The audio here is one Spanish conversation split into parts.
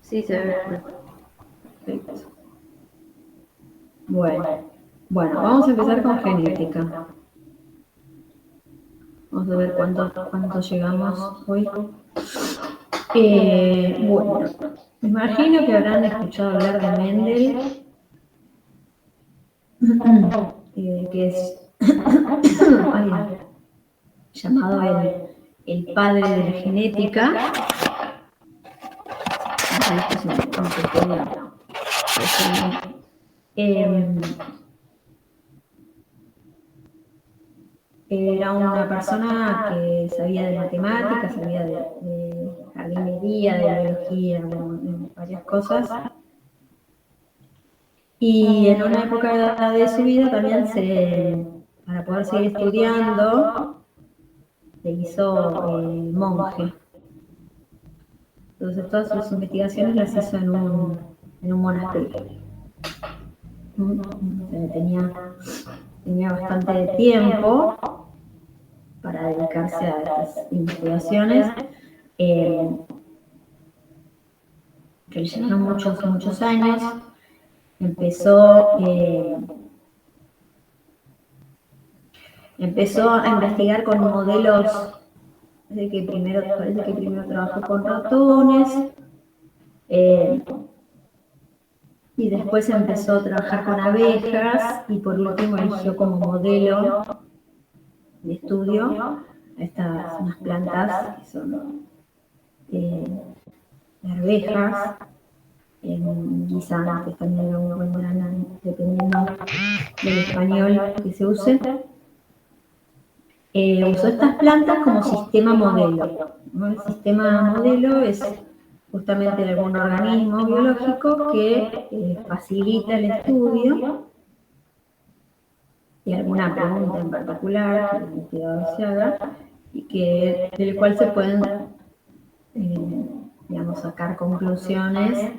Sí, se ve. Perfecto. Bueno, vamos a empezar con genética. Vamos a ver cuánto llegamos hoy. Bueno, me imagino que habrán escuchado hablar de Mendel, que es llamado el padre de la genética. Era una persona que sabía de matemáticas, sabía de jardinería, de biología, bueno, de varias cosas. Y en una época de su vida también para poder seguir estudiando, se hizo monje. Entonces todas sus investigaciones las hizo en un monasterio. Tenía bastante tiempo para dedicarse a estas investigaciones, que le llevaron muchos años. Empezó a investigar con modelos. Parece que primero trabajó con ratones, y después empezó a trabajar con abejas, y por último eligió como modelo de estudio unas plantas que son de arvejas, guisantes, también dependiendo del español que se use. Usó estas plantas como sistema modelo, ¿no? El sistema modelo es justamente algún organismo biológico que facilita el estudio de alguna pregunta en particular que el investigador se haga, y del cual se pueden sacar conclusiones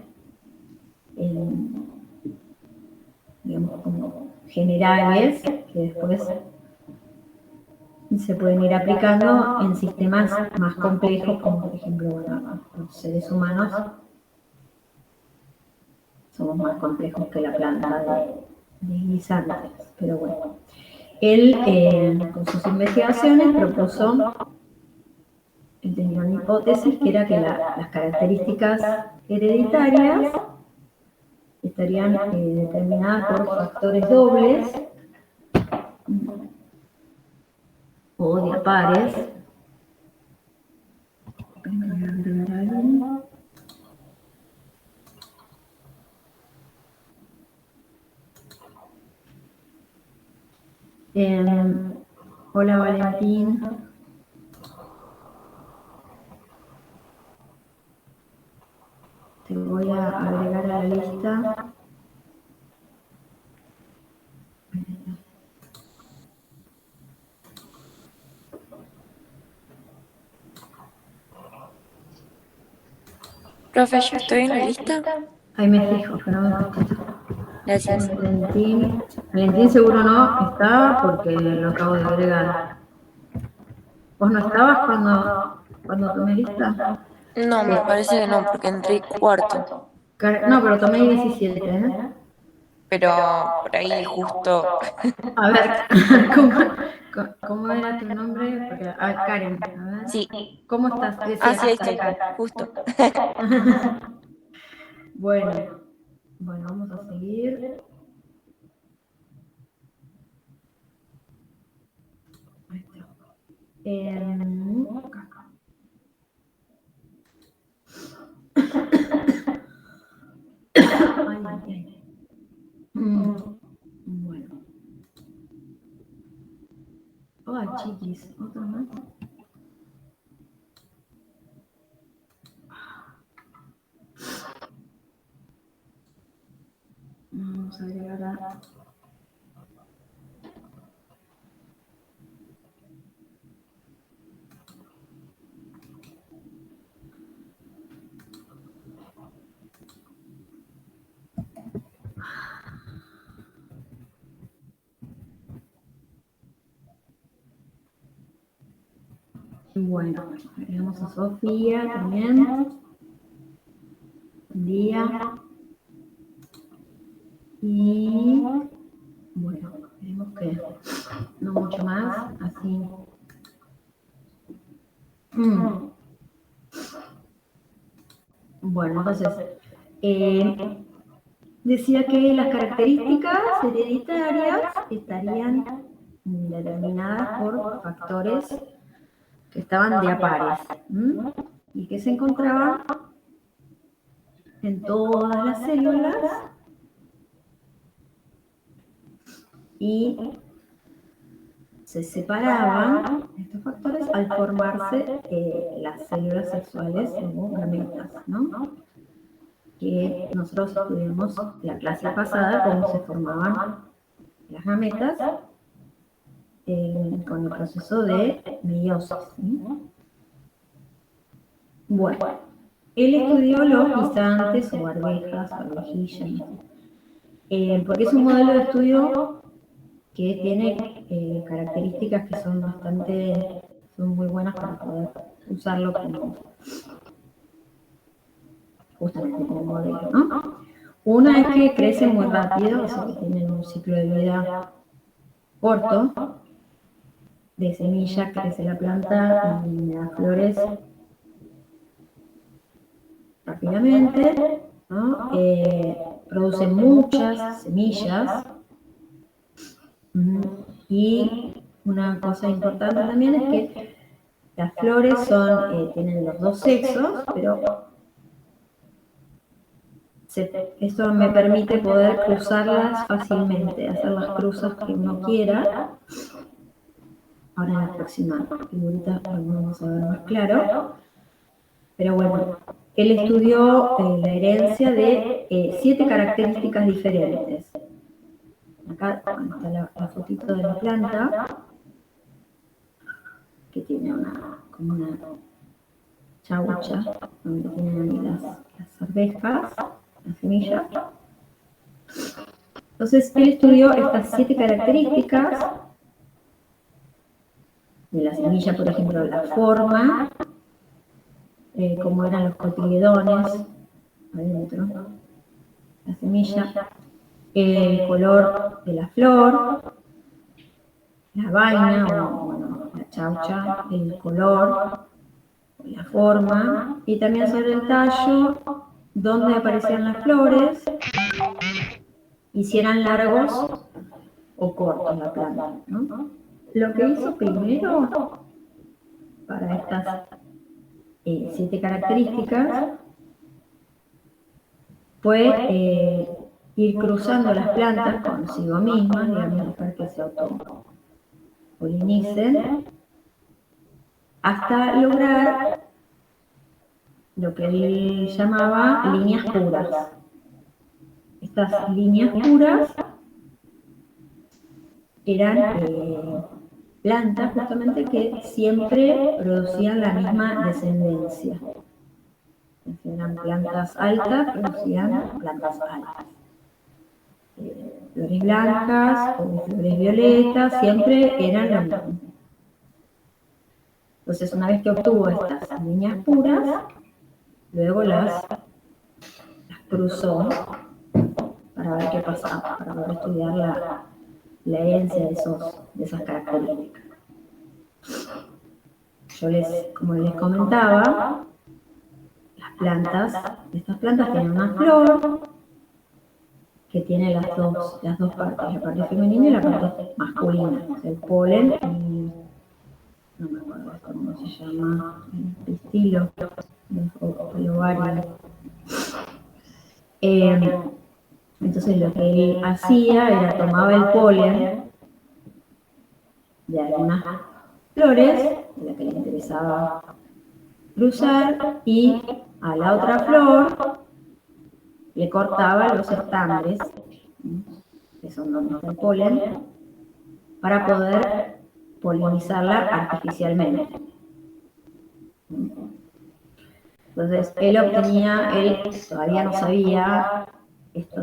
como generales, que después se pueden ir aplicando en sistemas más complejos, como por ejemplo, los seres humanos somos más complejos que la planta de guisantes. Pero bueno, él con sus investigaciones él tenía una hipótesis que era que las características hereditarias estarían determinadas por factores dobles o diapares. Hola Valentín. Te voy a agregar a la lista. Profe, yo estoy en la lista. Ahí me fijo, que no me contesta. Gracias. Valentín seguro no está porque lo acabo de agregar. ¿Vos no estabas cuando tomé lista? No, me parece que no, porque entré cuarto. No, pero tomé 17, ¿eh? Pero por ahí justo. A ver, ¿cómo, cómo era tu nombre? Porque, Karen, a ver. Sí. ¿Cómo estás? Sí, Ah, acá sí, ahí está, estoy. Karen. Justo. Bueno, vamos a seguir. Ahí está. Acá. Ay, ay. Bueno. Ay, chiquis, otra más. Vamos a agregar a... Bueno, agregamos a Sofía también. sería. Y bueno, veremos que no mucho más, así. Bueno, entonces, decía que las características hereditarias estarían determinadas por factores que estaban de a pares y que se encontraban en todas las células y se separaban estos factores al formarse las células sexuales o gametas, ¿no? Que nosotros estudiamos la clase pasada cómo se formaban las gametas con el proceso de meiosis, ¿sí? Bueno, él estudió los guisantes o arvejas, arvejillas, porque es un modelo de estudio que tiene características que son muy buenas para poder usarlo justamente como modelo, ¿no? Una es que crecen muy rápido, o sea que tienen un ciclo de vida corto. De semilla crece la planta y las flores rápidamente, ¿no? Producen muchas semillas. Y una cosa importante también es que las flores tienen los dos sexos, pero esto me permite poder cruzarlas fácilmente, hacer las cruzas que uno quiera. Ahora en la próxima figurita lo vamos a ver más claro. Pero bueno, él estudió la herencia de 7 características diferentes. Acá está la fotito de la planta, que tiene como una chaucha, donde tienen ahí las arvejas, las semillas. Entonces, él estudió estas 7 características de la semilla, por ejemplo, la forma, cómo eran los cotiledones adentro, la semilla, el color de la flor, la vaina o bueno, la chaucha, el color, la forma, y también sobre el tallo, donde aparecían las flores, y si eran largos o cortos la planta, ¿no? Lo que hizo primero para estas 7 características fue ir cruzando las plantas consigo mismas, digamos, dejar que se autopolinicen, hasta lograr lo que él llamaba líneas puras. Estas líneas puras eran plantas justamente que siempre producían la misma descendencia. Eran plantas altas, producían plantas altas. Flores blancas o flores violetas, siempre eran lo mismo. Entonces, una vez que obtuvo estas líneas puras, luego las cruzó para ver qué pasaba, para poder estudiar la herencia de esas características. Como les comentaba, estas plantas tienen una flor que tiene las dos partes, la parte femenina y la parte masculina, el polen y no me acuerdo cómo se llama, el pistilo, el ovario. Entonces lo que él hacía era tomaba el polen de algunas flores, de la que le interesaba cruzar, y a la otra flor le cortaba los estambres, que son donde está el polen, para poder polinizarla artificialmente. Entonces, él todavía no sabía esto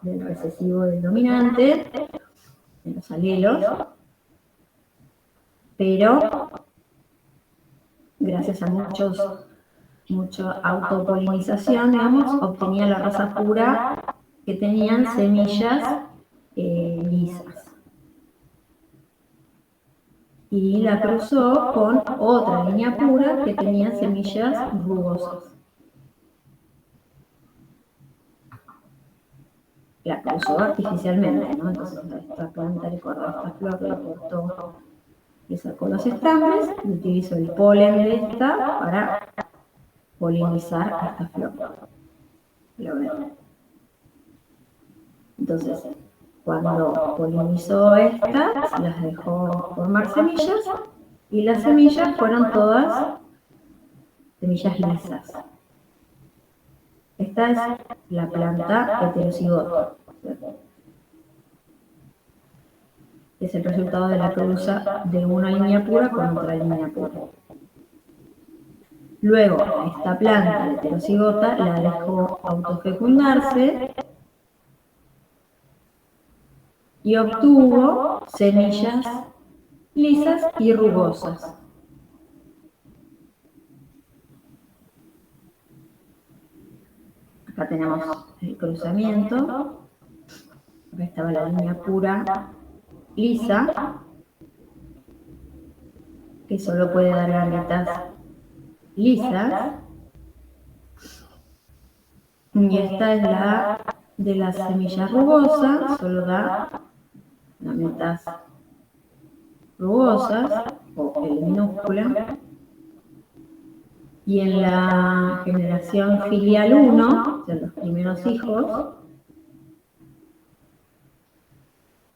del recesivo del dominante, de los alelos, pero gracias a muchos mucha autopolinización, digamos, obtenía la raza pura que tenían semillas lisas. Y la cruzó con otra línea pura que tenía semillas rugosas. La cruzó artificialmente, ¿no? Entonces esta planta le cortó esta flor, le cortó, le sacó los estambres y utilizó el polen de esta para polinizar esta flor. ¿Lo ven? Entonces, cuando polinizó estas, las dejó formar semillas y las semillas fueron todas semillas lisas. Esta es la planta heterocigota. Es el resultado de la cruza de una línea pura con otra línea pura. Luego, a esta planta heterocigota la dejó autofecundarse y obtuvo semillas lisas y rugosas. Acá tenemos el cruzamiento. Acá estaba la línea pura lisa, que solo puede dar gametas lisas. Y esta es la de las semillas rugosas, solo da gametas rugosas o L minúscula. Y en la generación filial 1, de los primeros hijos,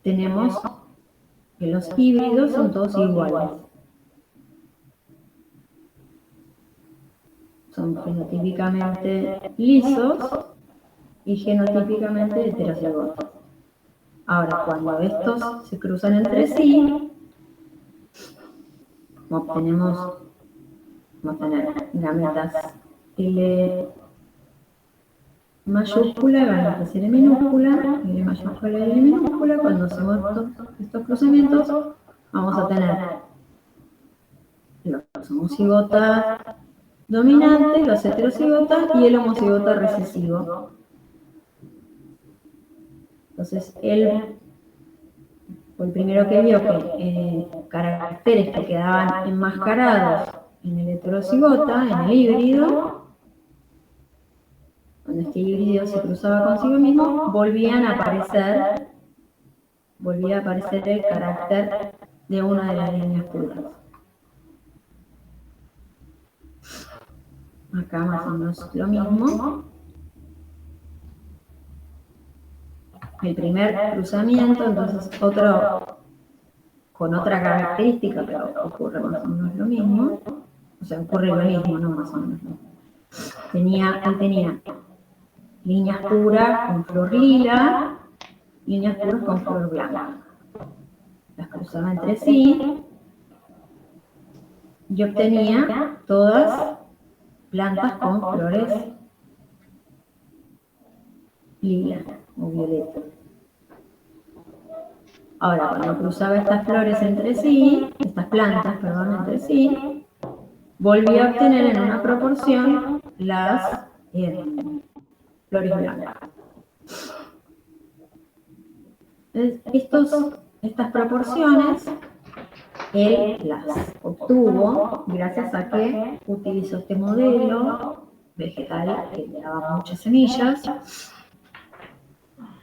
tenemos que los híbridos son todos iguales. Son fenotípicamente lisos y genotípicamente heterocigotos. Ahora, cuando estos se cruzan entre sí, vamos a tener gametas L mayúscula, gametas L minúscula, L mayúscula, L minúscula. Cuando hacemos estos cruzamientos, vamos a tener los homocigotas dominantes, los heterocigotas y el homocigota recesivo. Entonces, él fue el primero que vio que caracteres que quedaban enmascarados en el heterocigota, en el híbrido, cuando este híbrido se cruzaba consigo mismo, volvía a aparecer el carácter de una de las líneas puras. Acá más o menos lo mismo. El primer cruzamiento, entonces con otra característica, pero ocurre más o menos lo mismo. O sea, ocurre lo mismo, no más o menos. Él tenía líneas puras con flor lila, líneas puras con flor blanca. Las cruzaba entre sí y obtenía todas plantas con flores lila o violeta. Ahora, cuando cruzaba estas plantas entre sí, volvía a obtener en una proporción las flores blancas. Estas proporciones él las obtuvo gracias a que utilizó este modelo vegetal que le daba muchas semillas.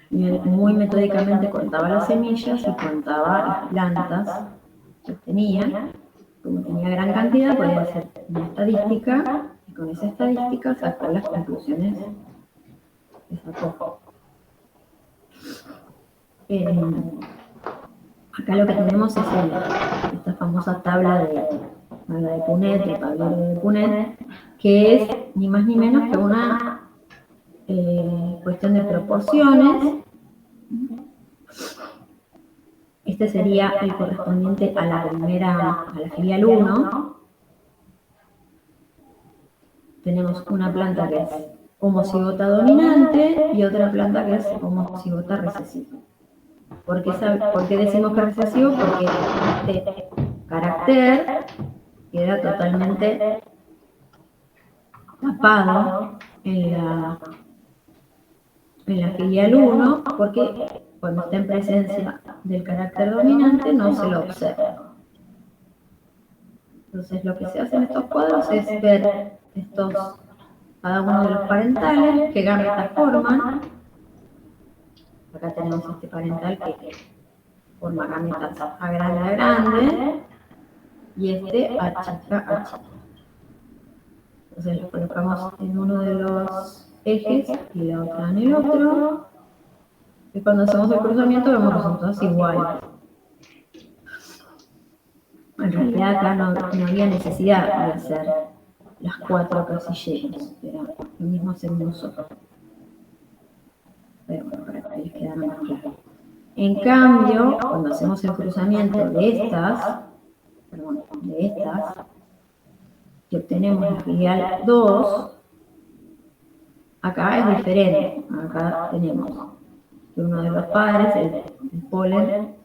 Y él muy metódicamente contaba las semillas y contaba las plantas que tenía. Como tenía gran cantidad, podía hacer una estadística y con esa estadística sacó las conclusiones que sacó. Acá lo que tenemos es esta famosa tabla de Punnett, el tablero de Punnett, que es ni más ni menos que una cuestión de proporciones. Este sería el correspondiente a la filial 1. Tenemos una planta que es homocigota dominante y otra planta que es homocigota recesiva. ¿Por qué decimos que es recesivo? Porque este carácter queda totalmente tapado en la filial 1, porque cuando está en presencia del carácter dominante no se lo observa. Entonces lo que se hace en estos cuadros es ver cada uno de los parentales, qué gametas forman. Acá tenemos este parental que forma gametas A grande a grande, y este A chica a chica. Entonces los colocamos en uno de los ejes y la otra en el otro. Y cuando hacemos el cruzamiento vemos resultados iguales. En realidad acá no había necesidad de hacer las 4 casilleros, era lo mismo hacer un solo. Pero bueno, para que les quedara más claro. En cambio, cuando hacemos el cruzamiento de estas, que obtenemos la filial 2, acá es diferente. Acá tenemos que uno de los padres, el polen,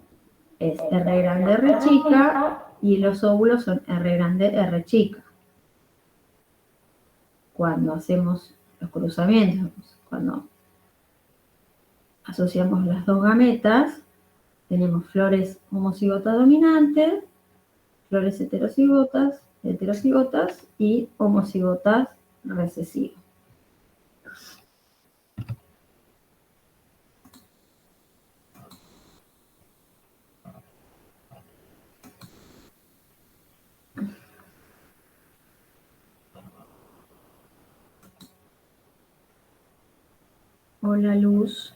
es R grande, R chica, y los óvulos son R grande, R chica. Cuando hacemos los cruzamientos, cuando asociamos las dos gametas, tenemos flores homocigotas dominantes, flores heterocigotas y homocigotas recesivas. Hola, Luz.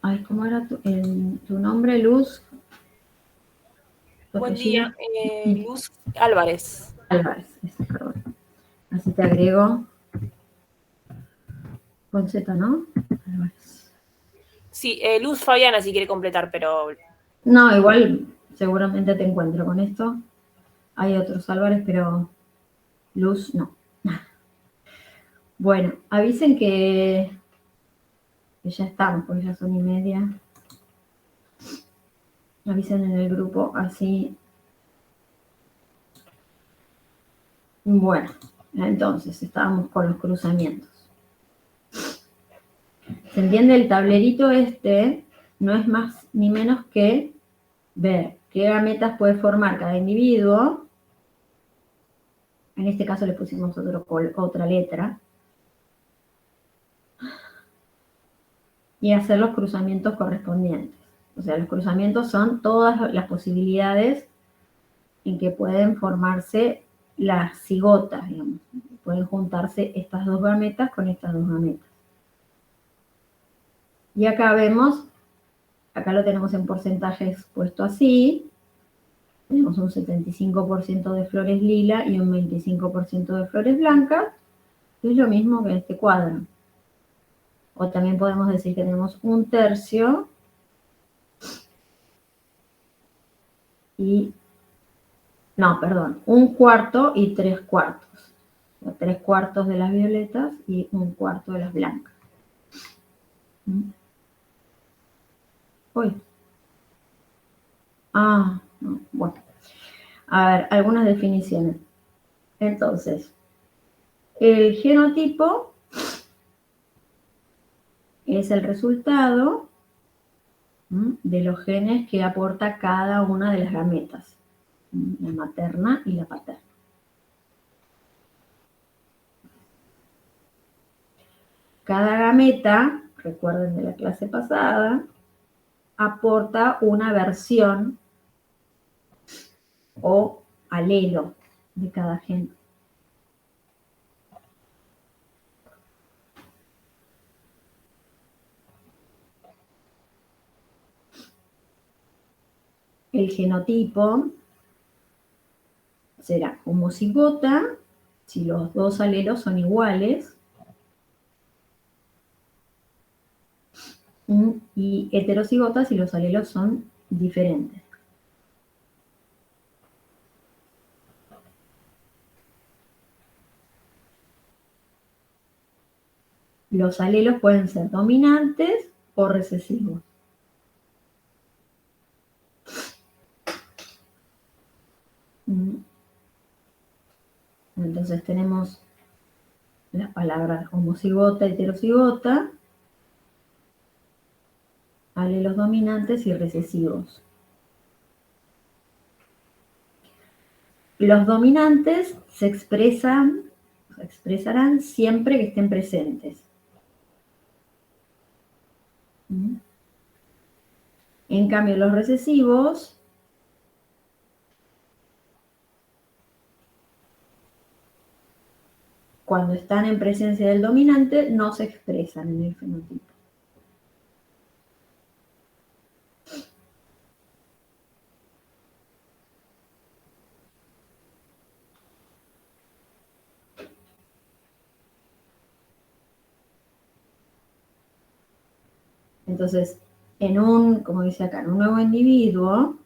Ay, ¿cómo era tu nombre, Luz? Buen día, Luz Álvarez. Álvarez, perdón. Así te agrego. Con Z, ¿no? Álvarez. Sí, Luz Fabiana si quiere completar, pero... No, igual seguramente te encuentro con esto. Hay otros Álvarez, pero Luz no. Bueno, avisen que ya estamos, porque ya son 1:30. Avisen en el grupo, así. Bueno, entonces estábamos con los cruzamientos. ¿Se entiende? El tablerito este no es más ni menos que ver qué gametas puede formar cada individuo. En este caso le pusimos otra letra. Y hacer los cruzamientos correspondientes. O sea, los cruzamientos son todas las posibilidades en que pueden formarse las cigotas, digamos. Pueden juntarse estas dos gametas con estas dos gametas. Y acá vemos, acá lo tenemos en porcentajes puesto así. Tenemos un 75% de flores lila y un 25% de flores blancas. Es lo mismo que en este cuadro. O también podemos decir que tenemos 1/3 y... No, perdón, 1/4 y 3/4. O 3/4 de las violetas y 1/4 de las blancas. Uy. Ah, no, bueno. A ver, algunas definiciones. Entonces, el genotipo es el resultado de los genes que aporta cada una de las gametas, la materna y la paterna. Cada gameta, recuerden de la clase pasada, aporta una versión o alelo de cada gen. El genotipo será homocigota si los dos alelos son iguales y heterocigota si los alelos son diferentes. Los alelos pueden ser dominantes o recesivos. Entonces tenemos las palabras homocigota, heterocigota, alelos dominantes y recesivos. Los dominantes se expresarán siempre que estén presentes. En cambio, los recesivos cuando están en presencia del dominante no se expresan en el fenotipo. Entonces, como dice acá, en un nuevo individuo,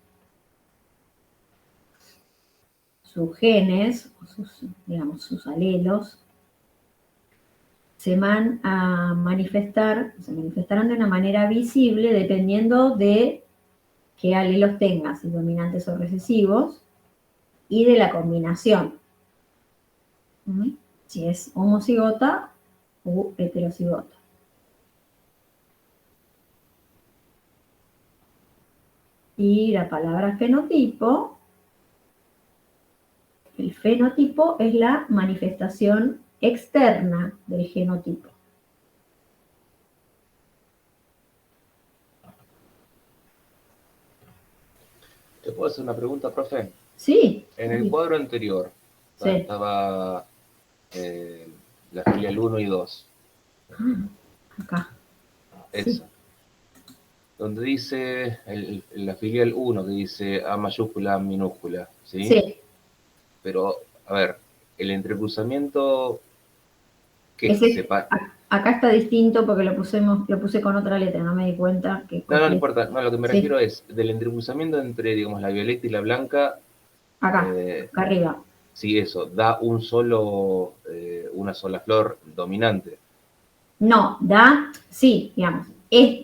sus genes, sus alelos, se van a manifestar, se manifestarán de una manera visible dependiendo de qué alelos tengas, si dominantes o recesivos, y de la combinación. Si es homocigota u heterocigota. Y la palabra fenotipo, el fenotipo es la manifestación externa del genotipo. ¿Te puedo hacer una pregunta, profe? Sí. En el cuadro anterior Sí. estaba la filial 1 y 2. Acá. Esa. Sí. Donde dice la filial 1, que dice A mayúscula, A minúscula, ¿sí? Sí. Pero, a ver, el entrecruzamiento, ¿qué sepa? Acá está distinto porque lo puse con otra letra, no me di cuenta. No importa. No, lo que me refiero es del entrecruzamiento entre, digamos, la violeta y la blanca. Acá arriba. Sí, eso, da una sola flor dominante. No, sí, digamos,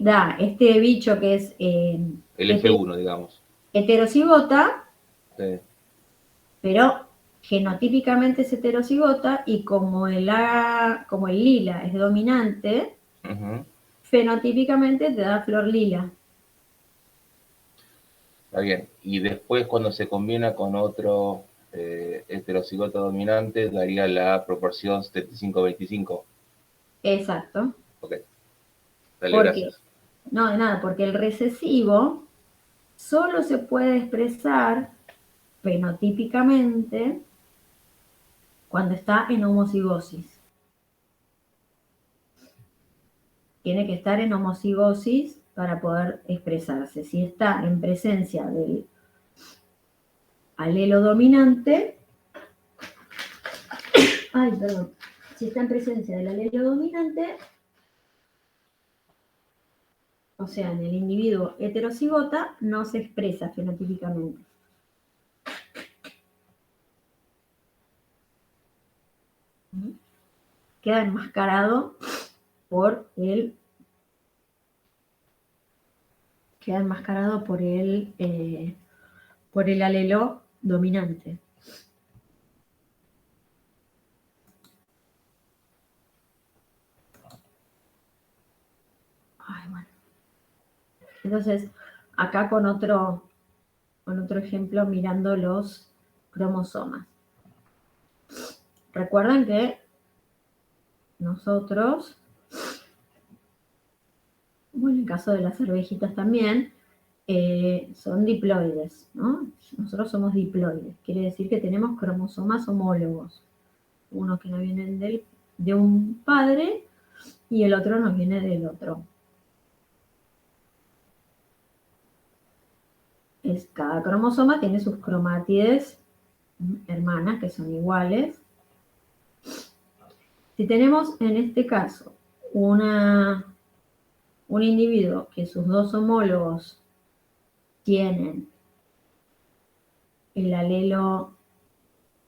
da este bicho que es... el F1, digamos. Heterocigota, Sí. Pero genotípicamente es heterocigota y como el lila es dominante, fenotípicamente te da flor lila. Está bien. Y después cuando se combina con otro heterocigota dominante, daría la proporción 75-25. Exacto. Ok. Dale, gracias. No, de nada, porque el recesivo solo se puede expresar fenotípicamente cuando está en homocigosis. Tiene que estar en homocigosis para poder expresarse. Si está en presencia del alelo dominante, si está en presencia del alelo dominante, o sea, en el individuo heterocigota, no se expresa fenotípicamente. Queda enmascarado por el alelo dominante. Entonces, acá con otro ejemplo mirando los cromosomas. Recuerden que nosotros, bueno, en el caso de las arvejitas también, son diploides, ¿no? Nosotros somos diploides, quiere decir que tenemos cromosomas homólogos. Uno que nos vienen de un padre y el otro nos viene del otro. Cada cromosoma tiene sus cromátides hermanas que son iguales. Si tenemos en este caso un individuo que sus dos homólogos tienen el alelo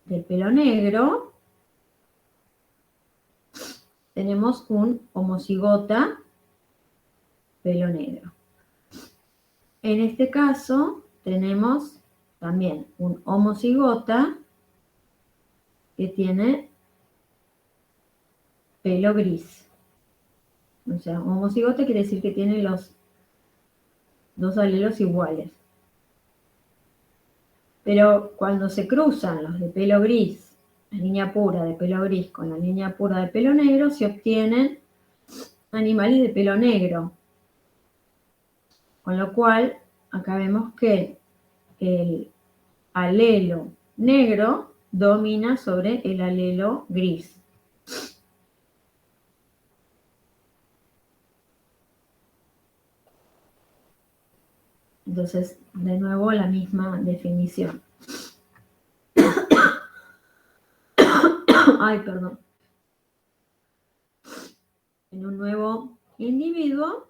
del pelo negro, tenemos un homocigota pelo negro. En este caso tenemos también un homocigota que tiene pelo gris. O sea, homocigote quiere decir que tiene los dos alelos iguales. Pero cuando se cruzan los de pelo gris, la línea pura de pelo gris con la línea pura de pelo negro, se obtienen animales de pelo negro. Con lo cual, acá vemos que el alelo negro domina sobre el alelo gris. Entonces, de nuevo, la misma definición. Ay, perdón. En un nuevo individuo,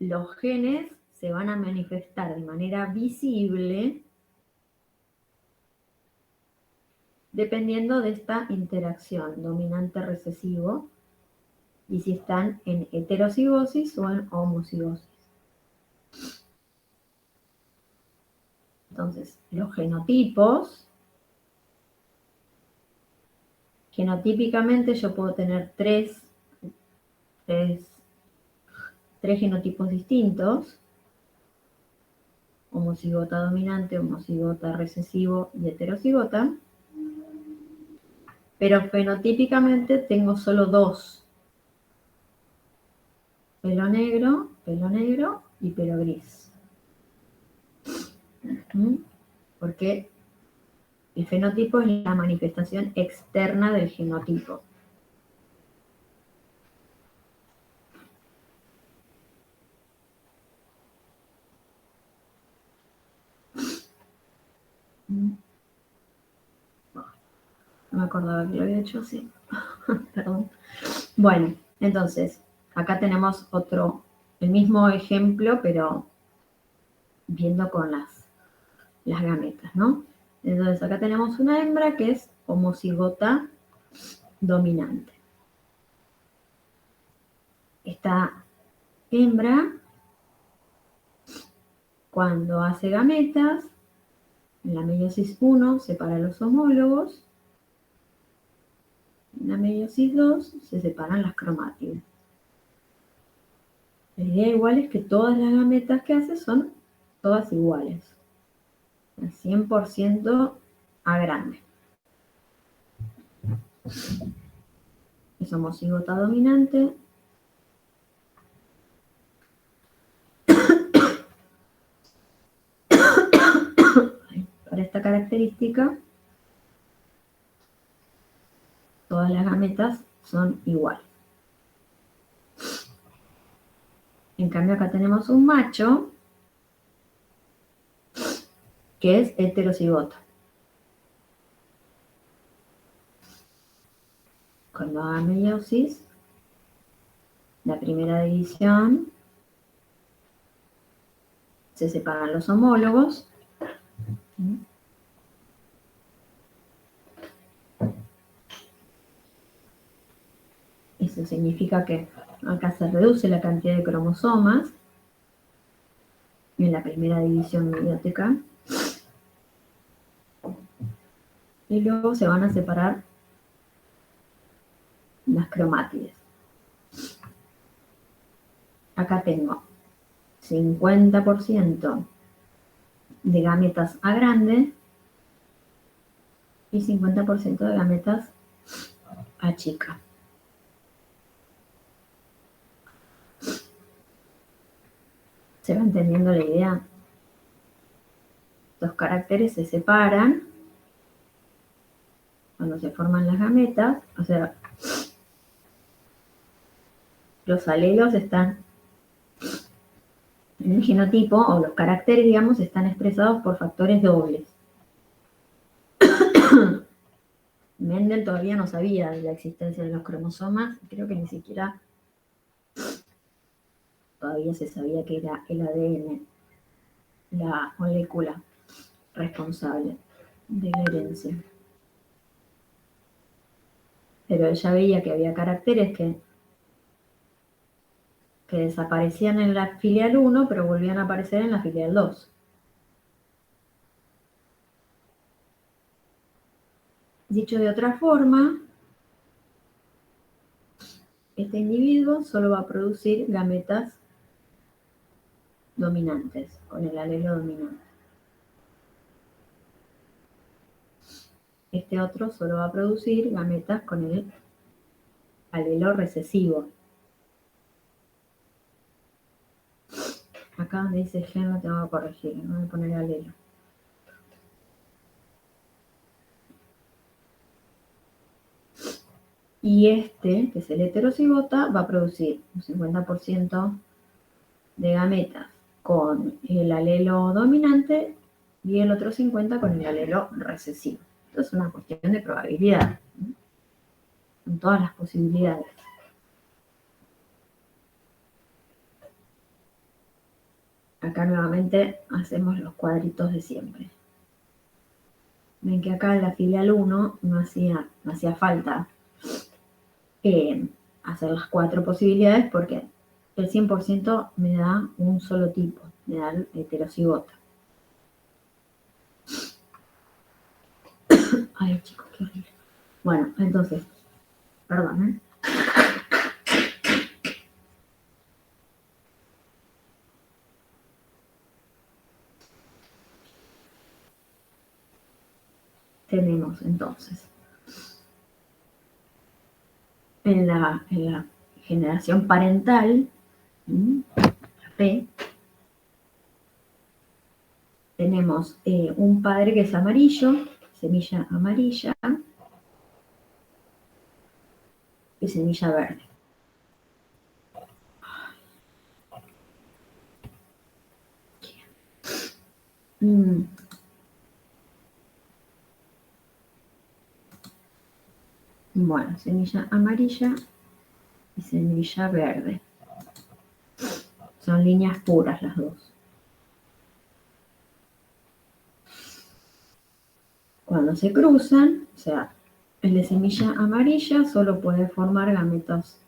los genes se van a manifestar de manera visible dependiendo de esta interacción dominante-recesivo y si están en heterocigosis o en homocigosis. Entonces, los genotipos, genotípicamente yo puedo tener tres genotipos distintos: homocigota dominante, homocigota recesivo y heterocigota. Pero fenotípicamente tengo solo dos: pelo negro y pelo gris. Porque el fenotipo es la manifestación externa del genotipo. No me acordaba que lo había hecho así. Perdón. Bueno, entonces, acá tenemos el mismo ejemplo, pero viendo con las gametas, ¿no? Entonces, acá tenemos una hembra que es homocigota dominante. Esta hembra, cuando hace gametas, en la meiosis 1 separa los homólogos, en la meiosis 2 se separan las cromátides. La idea igual es que todas las gametas que hace son todas iguales, al 100% a grande. Es homocigota dominante. Para esta característica, todas las gametas son iguales. En cambio, acá tenemos un macho que es heterocigoto. Cuando haga meiosis, la primera división, se separan los homólogos. Eso significa que acá se reduce la cantidad de cromosomas en la primera división meiótica. Y luego se van a separar las cromátides. Acá tengo 50% de gametas A grande y 50% de gametas A chica. ¿Se va entendiendo la idea? Los caracteres se separan cuando se forman las gametas, o sea, los alelos están en el genotipo, o los caracteres, digamos, están expresados por factores dobles. Mendel todavía no sabía de la existencia de los cromosomas, creo que ni siquiera todavía se sabía que era el ADN, la molécula responsable de la herencia. Pero ella veía que había caracteres que desaparecían en la filial 1, pero volvían a aparecer en la filial 2. Dicho de otra forma, este individuo solo va a producir gametas dominantes, con el alelo dominante. Este otro solo va a producir gametas con el alelo recesivo. Acá donde dice gen lo tengo que corregir, no voy a poner alelo. Y este, que es el heterocigota, va a producir un 50% de gametas con el alelo dominante y el otro 50% con el alelo recesivo. Esto es una cuestión de probabilidad, ¿no? Con todas las posibilidades. Acá nuevamente hacemos los cuadritos de siempre. Ven que acá en la filial 1 no hacía falta hacer las 4 posibilidades porque el 100% me da un solo tipo, me da el heterocigota. Ay, chicos, qué horrible. Bueno, entonces, perdón, Tenemos entonces en la generación parental, la P, tenemos un padre que es amarillo, semilla amarilla y semilla verde. Bueno, semilla amarilla y semilla verde. Son líneas puras las dos. Cuando se cruzan, o sea, el de semilla amarilla solo puede formar gametas,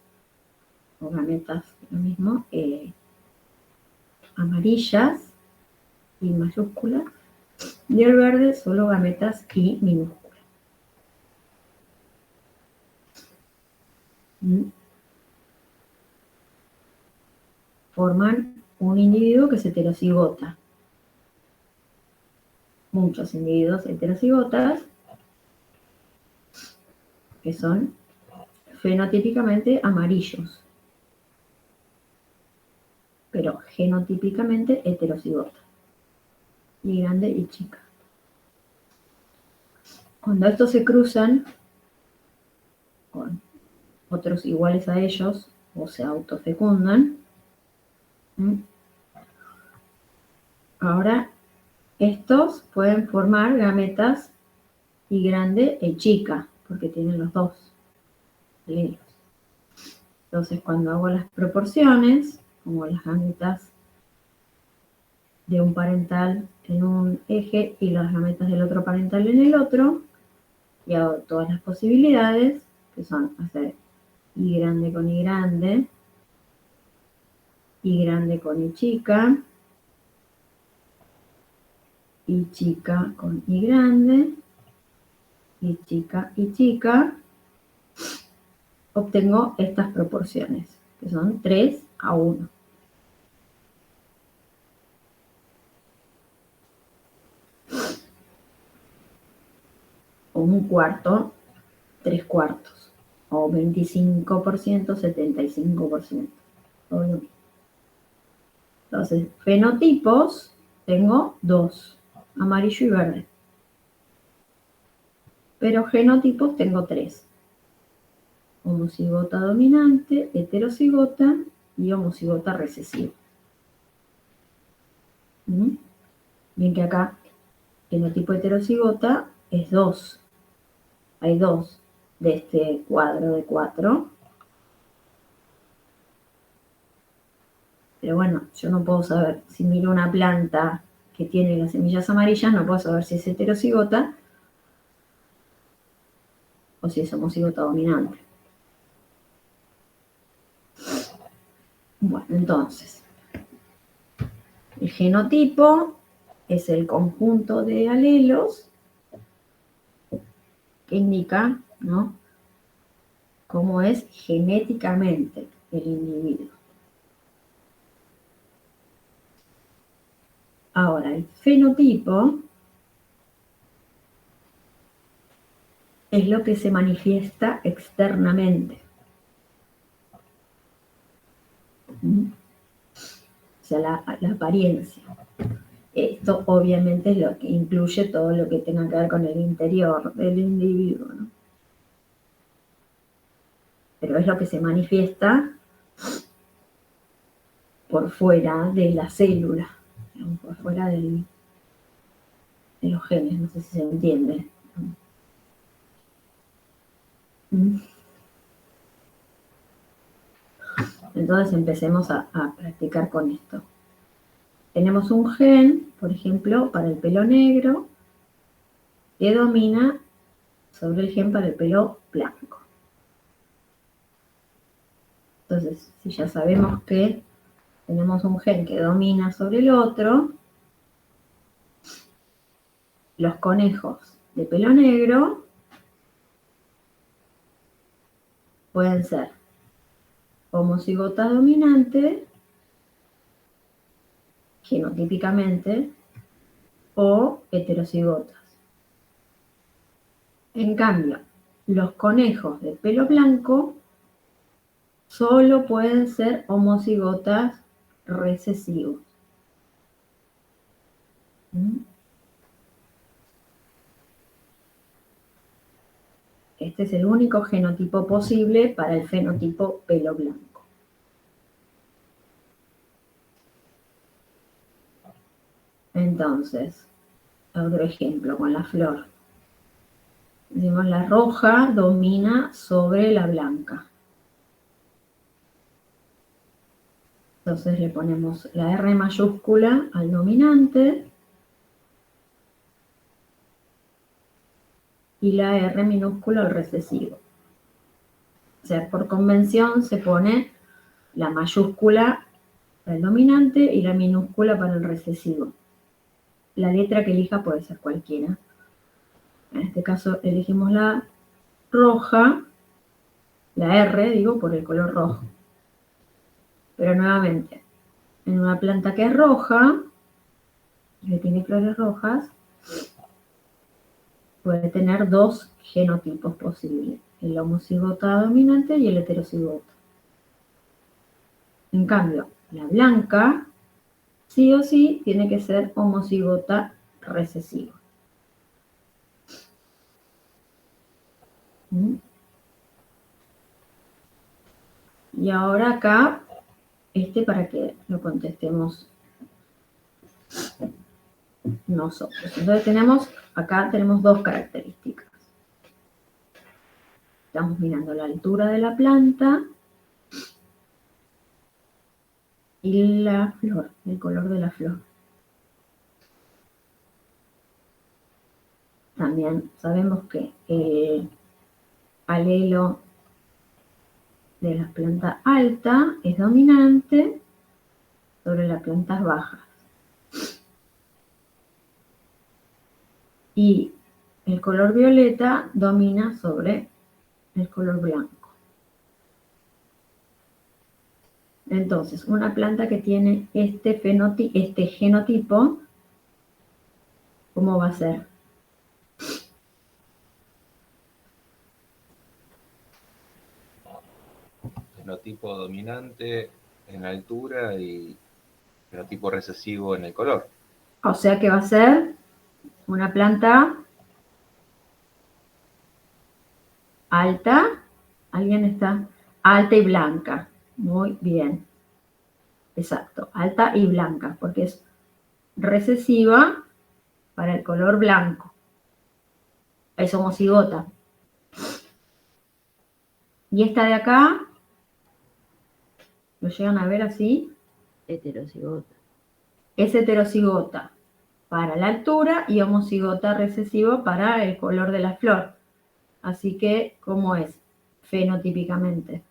o gametas, lo mismo, amarillas y mayúsculas, y el verde solo gametas y minúsculas. Forman un individuo que es heterocigota. Muchos individuos heterocigotas que son fenotípicamente amarillos, pero genotípicamente heterocigota, y grande y chica. Cuando estos se cruzan con otros iguales a ellos o se autofecundan, ahora estos pueden formar gametas y grande y chica, porque tienen los dos alelos. Entonces, cuando hago las proporciones, como las gametas de un parental en un eje y las gametas del otro parental en el otro, y hago todas las posibilidades, que son hacer Y grande con Y grande con Y chica con Y grande, y chica, obtengo estas proporciones, que son 3:1. O 1/4, 3/4. O 25%, 75%. Todo lo mismo. Entonces, fenotipos tengo 2, amarillo y verde. Pero genotipos tengo 3. Homocigota dominante, heterocigota y homocigota recesiva. Bien que acá fenotipo heterocigota es 2. Hay 2 de este cuadro de 4. Pero bueno, yo no puedo saber, si miro una planta que tiene las semillas amarillas, no puedo saber si es heterocigota o si es homocigota dominante. Bueno, entonces, el genotipo es el conjunto de alelos que indica, ¿no?, cómo es genéticamente el individuo. Ahora, el fenotipo es lo que se manifiesta externamente. O sea, la apariencia. Esto obviamente es lo que incluye todo lo que tenga que ver con el interior del individuo, ¿no? Pero es lo que se manifiesta por fuera de la célula, por fuera de los genes, no sé si se entiende. Entonces empecemos a practicar con esto. Tenemos un gen, por ejemplo, para el pelo negro, que domina sobre el gen para el pelo blanco. Entonces, si ya sabemos que tenemos un gen que domina sobre el otro, los conejos de pelo negro pueden ser homocigota dominante, genotípicamente, o heterocigotas. En cambio, los conejos de pelo blanco solo pueden ser homocigotas recesivos. Este es el único genotipo posible para el fenotipo pelo blanco. Entonces, otro ejemplo con la flor. Decimos la roja domina sobre la blanca. Entonces le ponemos la R mayúscula al dominante y la R minúscula al recesivo. O sea, por convención se pone la mayúscula para el dominante y la minúscula para el recesivo. La letra que elija puede ser cualquiera. En este caso elegimos la roja, la R, digo, por el color rojo. Pero nuevamente, en una planta que es roja, que tiene flores rojas, puede tener dos genotipos posibles, el homocigota dominante y el heterocigota. En cambio, la blanca, sí o sí, tiene que ser homocigota recesiva. Y ahora acá, para que lo contestemos nosotros. Entonces acá tenemos dos características. Estamos mirando la altura de la planta y la flor, el color de la flor. También sabemos que el alelo de las plantas altas es dominante sobre las plantas bajas. Y el color violeta domina sobre el color blanco. Entonces, una planta que tiene este genotipo, ¿cómo va a ser? Fenotipo dominante en altura y fenotipo recesivo en el color. O sea que va a ser una planta alta. ¿Alguien está? Alta y blanca. Muy bien. Exacto, alta y blanca, porque es recesiva para el color blanco. Es homocigota. Y esta de acá, ¿lo llegan a ver así? Heterocigota. Es heterocigota para la altura y homocigota recesivo para el color de la flor. Así que, ¿cómo es fenotípicamente?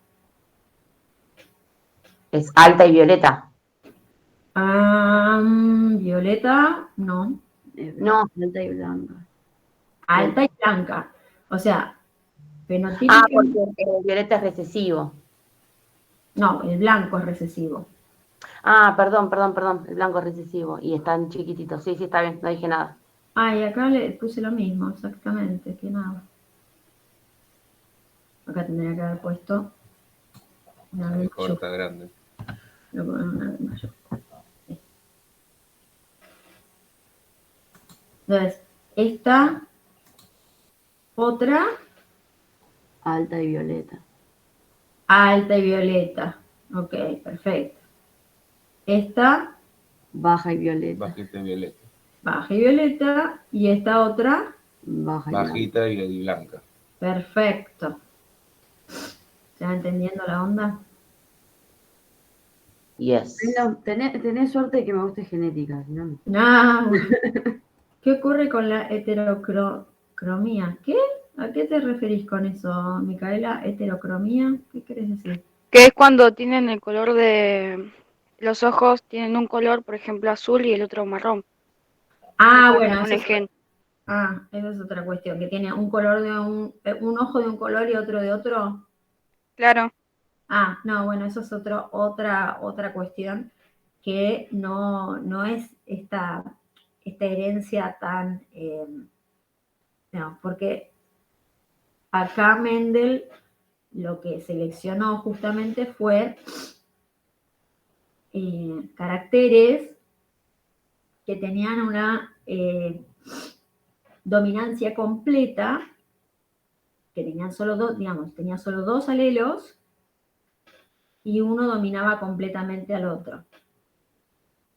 Es alta y violeta. Violeta, no. No, alta y blanca. Alta y blanca. O sea, Ah, fenotípicamente, porque el violeta es recesivo. no, el blanco es recesivo. Ah, perdón, el blanco es recesivo y están chiquititos. Sí, está bien, no dije nada. Ah, y acá le puse lo mismo, exactamente, que nada. Acá tendría que haber puesto una Ahí vez mayor. corta grande. Lo pongo una vez mayor. Entonces, esta otra Alta y violeta. alta y violeta. Ok, perfecto. Esta Baja y violeta. Bajita y violeta. baja y violeta. Y esta otra, Baja y blanca. Bajita y blanca. perfecto. ¿Se va entendiendo la onda? Yes. Tenés suerte de que me guste genética, si no. No. ¿Qué ocurre con la heterocromía? ¿Qué? ¿A qué te referís con eso, Micaela? ¿Heterocromía? ¿Qué querés decir? Que es cuando tienen el color de los ojos, tienen un color, por ejemplo, azul y el otro marrón. Ah, Por bueno, un ejemplo. esa es otra cuestión, que tiene un color de un ojo de un color y otro de otro. Claro, Ah, no, bueno, eso es otra cuestión que no es esta herencia tan, no, porque acá Mendel lo que seleccionó justamente fue caracteres que tenían una dominancia completa, que tenían solo dos, digamos, tenía solo dos alelos y uno dominaba completamente al otro.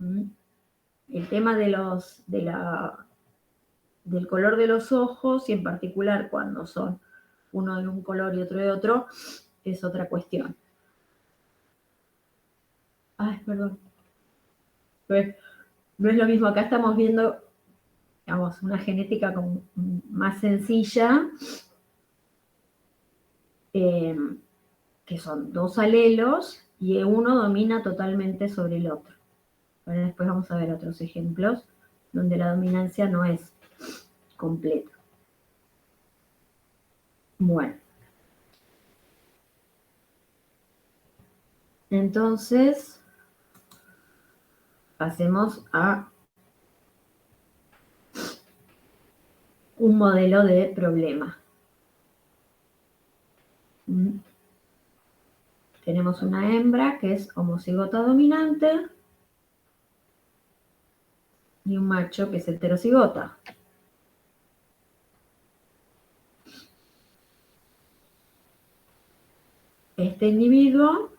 El tema del color de los ojos, y en particular cuando son uno de un color y otro de otro, es otra cuestión. Ay, perdón. Pero no es lo mismo, acá estamos viendo, digamos, una genética como más sencilla, que son dos alelos y uno domina totalmente sobre el otro. Ahora después vamos a ver otros ejemplos donde la dominancia no es completa. Bueno. Entonces, pasemos a un modelo de problema. Tenemos una hembra que es homocigota dominante y un macho que es heterocigota. Este individuo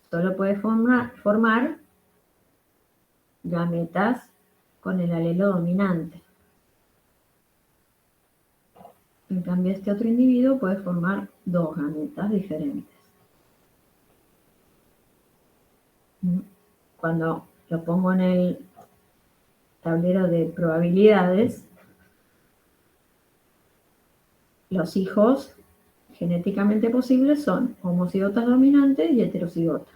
solo puede formar gametas con el alelo dominante. En cambio, este otro individuo puede formar dos gametas diferentes. Cuando lo pongo en el tablero de probabilidades, los hijos genéticamente posibles son homocigotas dominantes y heterocigotas.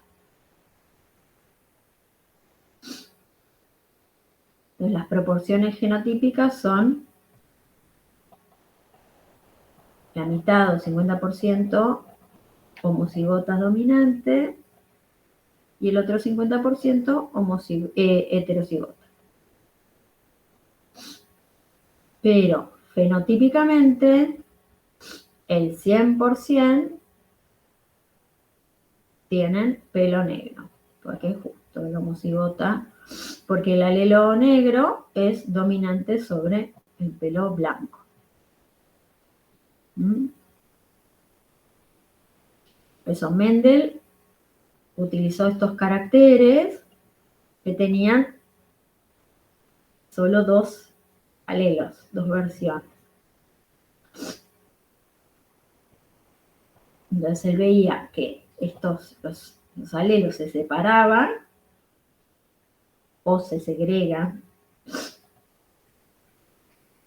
Entonces, las proporciones genotípicas son la mitad o 50% homocigotas dominantes y el otro 50% heterocigotas. Pero fenotípicamente el 100% tienen pelo negro, porque es justo el homocigota, porque el alelo negro es dominante sobre el pelo blanco. Por eso Mendel utilizó estos caracteres que tenían solo dos alelos, dos versiones. Entonces él veía que los alelos se separaban o se segregan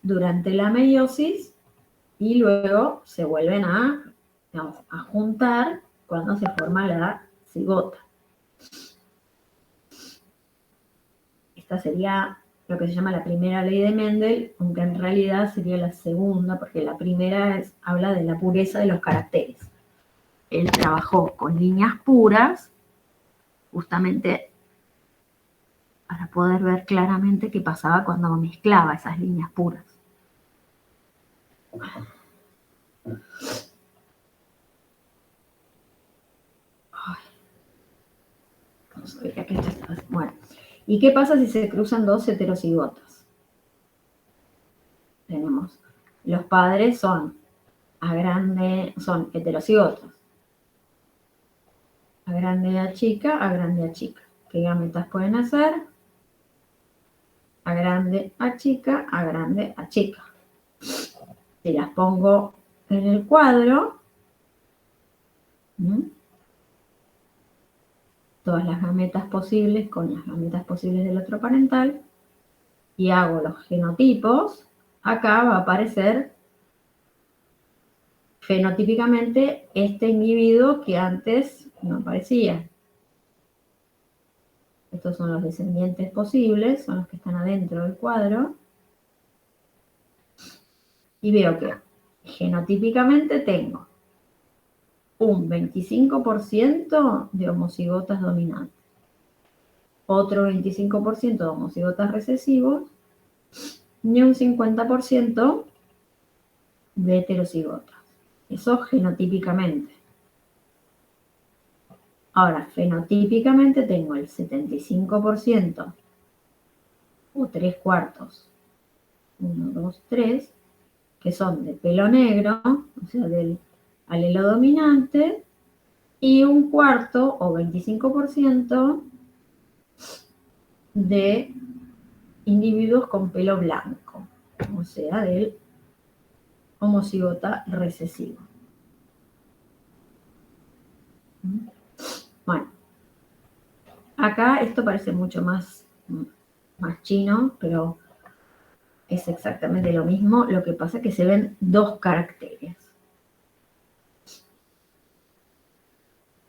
durante la meiosis y luego se vuelven a juntar cuando se forma la cigota. Esta sería lo que se llama la primera ley de Mendel, aunque en realidad sería la segunda, porque la primera habla de la pureza de los caracteres. Él trabajó con líneas puras, justamente para poder ver claramente qué pasaba cuando mezclaba esas líneas puras. Vamos a ver, aquí está. Bueno, ¿y qué pasa si se cruzan dos heterocigotas? Tenemos, los padres son heterocigotas. A grande A chica, A grande A chica. ¿Qué gametas pueden hacer? A grande A chica, A grande A chica. Si las pongo en el cuadro, todas las gametas posibles con las gametas posibles del otro parental, y hago los genotipos, acá va a aparecer fenotípicamente este individuo que antes no aparecía. Estos son los descendientes posibles, son los que están adentro del cuadro. Y veo que genotípicamente tengo un 25% de homocigotas dominantes, otro 25% de homocigotas recesivos y un 50% de heterocigotas. Eso genotípicamente. Ahora, fenotípicamente tengo el 75% o 3/4, 1, 2, 3, que son de pelo negro, o sea, del alelo dominante, y 1/4 o 25% de individuos con pelo blanco, o sea, del homocigota recesivo. Bueno, acá esto parece mucho más chino, pero es exactamente lo mismo. Lo que pasa es que se ven dos caracteres.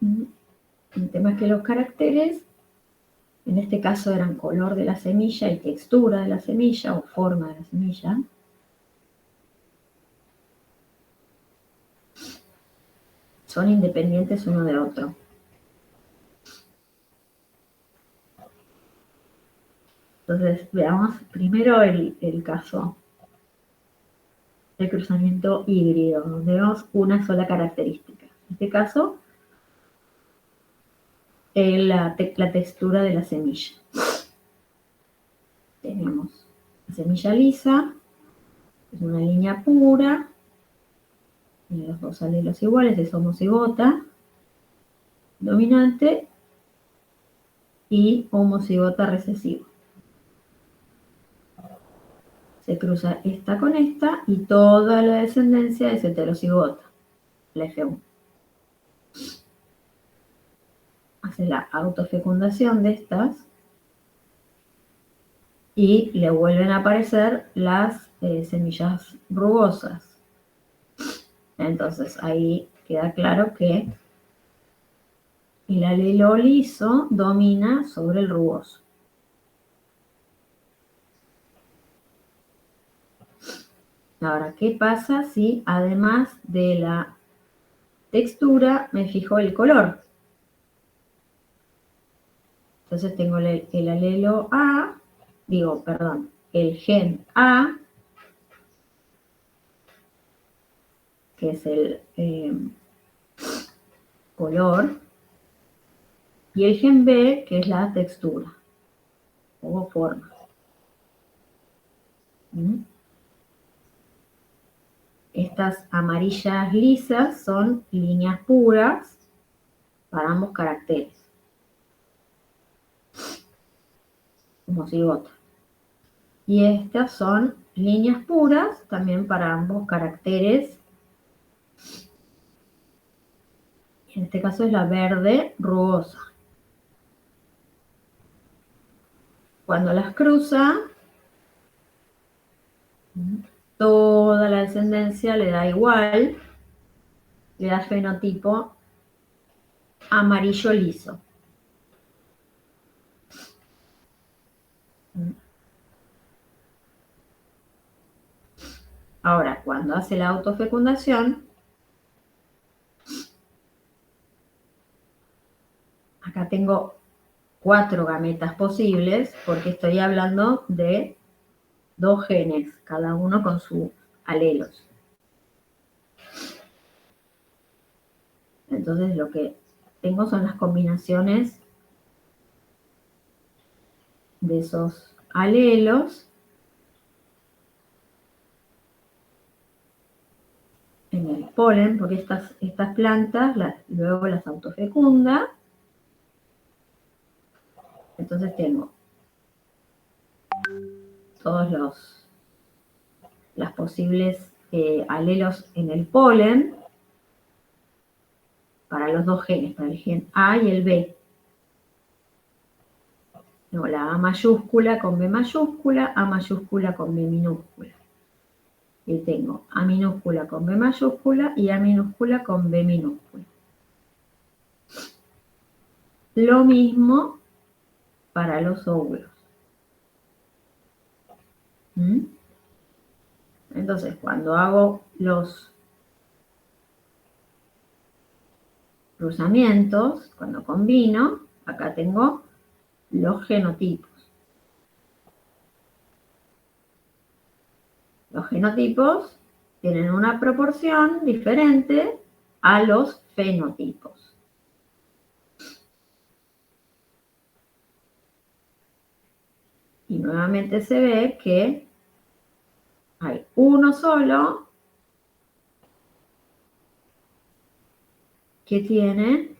El tema es que los caracteres, en este caso eran color de la semilla y textura de la semilla o forma de la semilla. Son independientes uno de otro. Entonces, veamos primero el caso del cruzamiento híbrido, donde vemos una sola característica. En este caso, la textura de la semilla. Tenemos la semilla lisa, es una línea pura, tiene los dos alelos iguales, es homocigota dominante y homocigota recesivo. Se cruza esta con esta y toda la descendencia es heterocigota, la F1. Hace la autofecundación de estas y le vuelven a aparecer las semillas rugosas. Entonces ahí queda claro que el alelo liso domina sobre el rugoso. Ahora, ¿qué pasa si además de la textura me fijo el color? Entonces tengo el alelo A, el gen A, que es el color, y el gen B, que es la textura o forma. Estas amarillas lisas son líneas puras para ambos caracteres. Homocigota. Y estas son líneas puras también para ambos caracteres. En este caso es la verde rugosa. Cuando las cruza, toda la descendencia le da igual, le da fenotipo amarillo liso. Ahora, cuando hace la autofecundación, acá tengo 4 gametas posibles, porque estoy hablando de 2 genes, cada uno con sus alelos. Entonces lo que tengo son las combinaciones de esos alelos en el polen, porque estas plantas luego las autofecunda. Entonces tengo todos las posibles alelos en el polen para los 2 genes, para el gen A y el B. Tengo la A mayúscula con B mayúscula, A mayúscula con B minúscula. Y tengo A minúscula con B mayúscula y A minúscula con B minúscula. Lo mismo para los óvulos. Entonces, cuando hago los cruzamientos, cuando combino, acá tengo los genotipos. Los genotipos tienen una proporción diferente a los fenotipos. Y nuevamente se ve que hay uno solo que tiene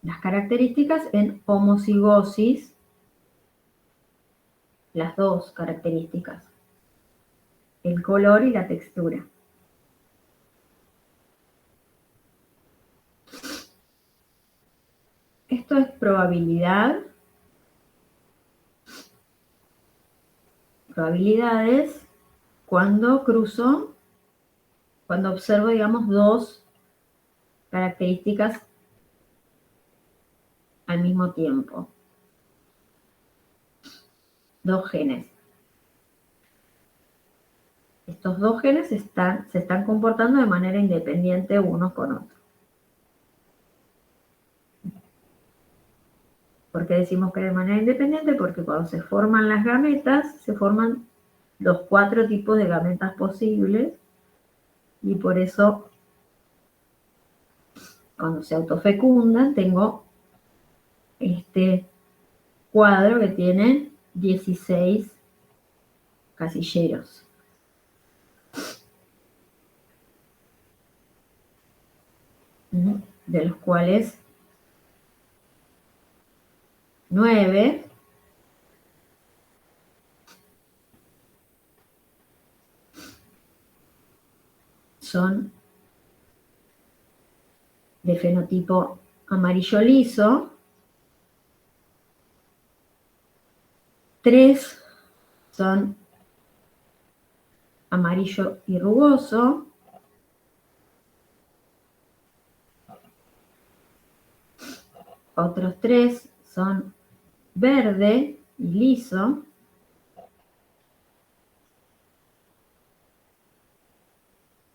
las características en homocigosis, las 2 características, el color y la textura. Esto es probabilidad. Probabilidades cuando cuando observo, digamos, 2 características al mismo tiempo. 2 genes. Estos 2 genes se están comportando de manera independiente unos con otros. ¿Por qué decimos que de manera independiente? Porque cuando se forman las gametas, se forman los 4 tipos de gametas posibles, y por eso cuando se autofecundan tengo este cuadro que tiene 16 casilleros. De los cuales 9 son de fenotipo amarillo liso, 3 son amarillo y rugoso, otros 3 son verde y liso,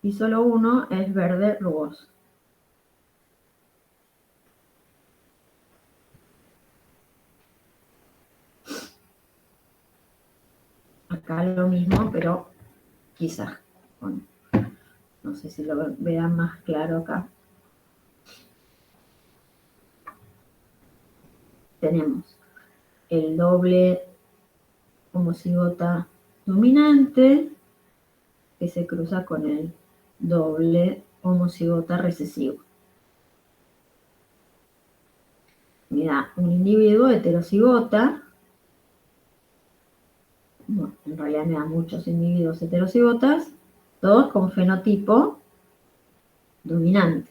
y solo uno es verde rugoso. Acá lo mismo, pero quizás no sé si lo vean más claro acá. Tenemos el doble homocigota dominante que se cruza con el doble homocigota recesivo. Me da un individuo heterocigota. Bueno, en realidad me da muchos individuos heterocigotas, todos con fenotipo dominante.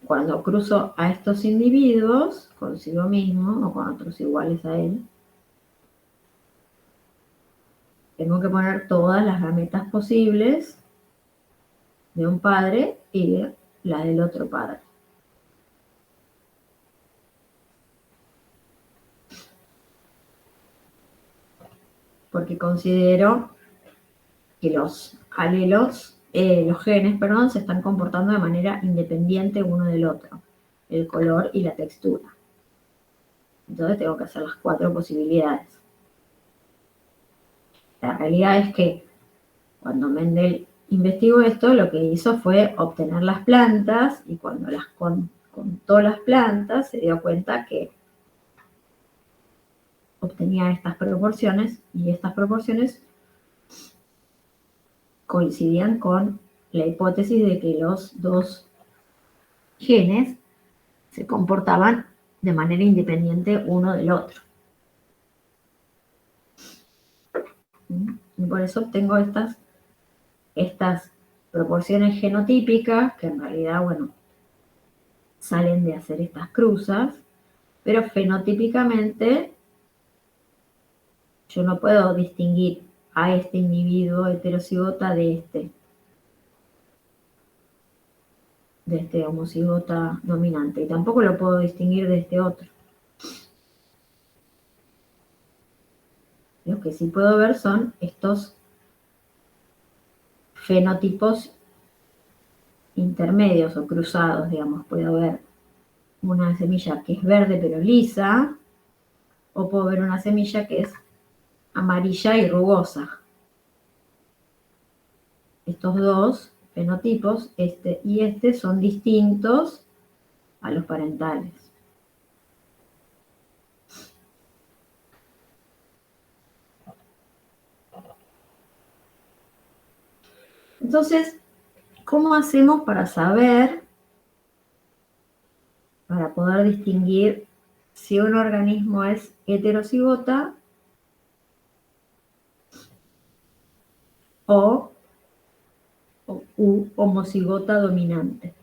Cuando cruzo a estos individuos consigo mismo o con otros iguales a él, tengo que poner todas las gametas posibles de un padre y de la del otro padre. porque considero que los alelos, los genes, perdón, se están comportando de manera independiente uno del otro, el color y la textura. Entonces tengo que hacer las 4 posibilidades. La realidad es que cuando Mendel investigó esto, lo que hizo fue obtener las plantas y cuando las contó las plantas, se dio cuenta que obtenía estas proporciones y estas proporciones coincidían con la hipótesis de que los 2 genes se comportaban de manera independiente uno del otro. Y por eso obtengo estas proporciones genotípicas, que en realidad, bueno, salen de hacer estas cruzas, pero fenotípicamente yo no puedo distinguir a este individuo heterocigota de este homocigota dominante, y tampoco lo puedo distinguir de este otro. Lo que sí puedo ver son estos fenotipos intermedios o cruzados, digamos. Puedo ver una semilla que es verde pero lisa, o puedo ver una semilla que es amarilla y rugosa. Estos 2 fenotipos, este y este, son distintos a los parentales. Entonces, ¿cómo hacemos para saber, para poder distinguir si un organismo es heterocigota o homocigota dominante?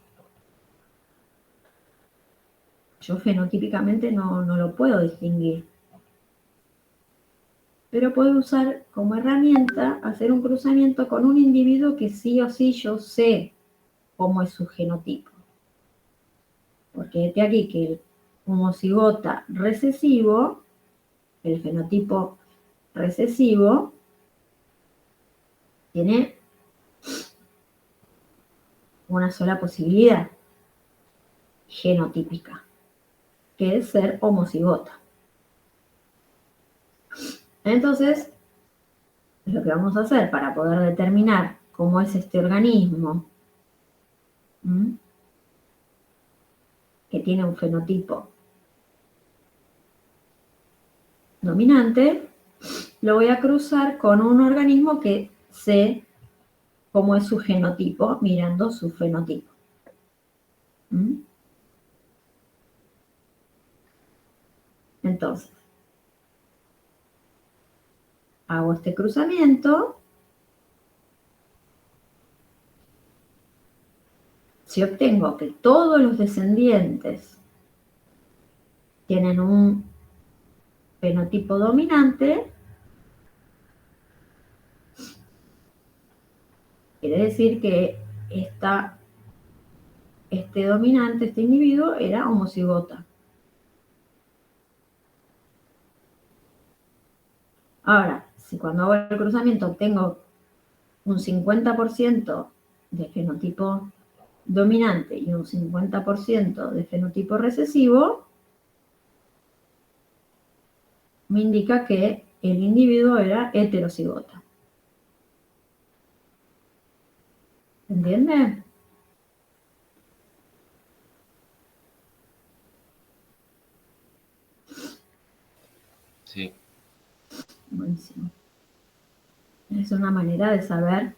Yo fenotípicamente no lo puedo distinguir, pero puedo usar como herramienta hacer un cruzamiento con un individuo que sí o sí yo sé cómo es su genotipo. Porque de aquí que el homocigota recesivo, el fenotipo recesivo, tiene una sola posibilidad genotípica, que es ser homocigota. Entonces, lo que vamos a hacer para poder determinar cómo es este organismo, que tiene un fenotipo dominante, lo voy a cruzar con un organismo que sé cómo es su genotipo, mirando su fenotipo. Entonces, hago este cruzamiento. Si obtengo que todos los descendientes tienen un fenotipo dominante, quiere decir que este dominante, este individuo, era homocigota. Ahora, si cuando hago el cruzamiento tengo un 50% de fenotipo dominante y un 50% de fenotipo recesivo, me indica que el individuo era heterocigota. ¿Entiende? Sí. Buenísimo. Es una manera de saber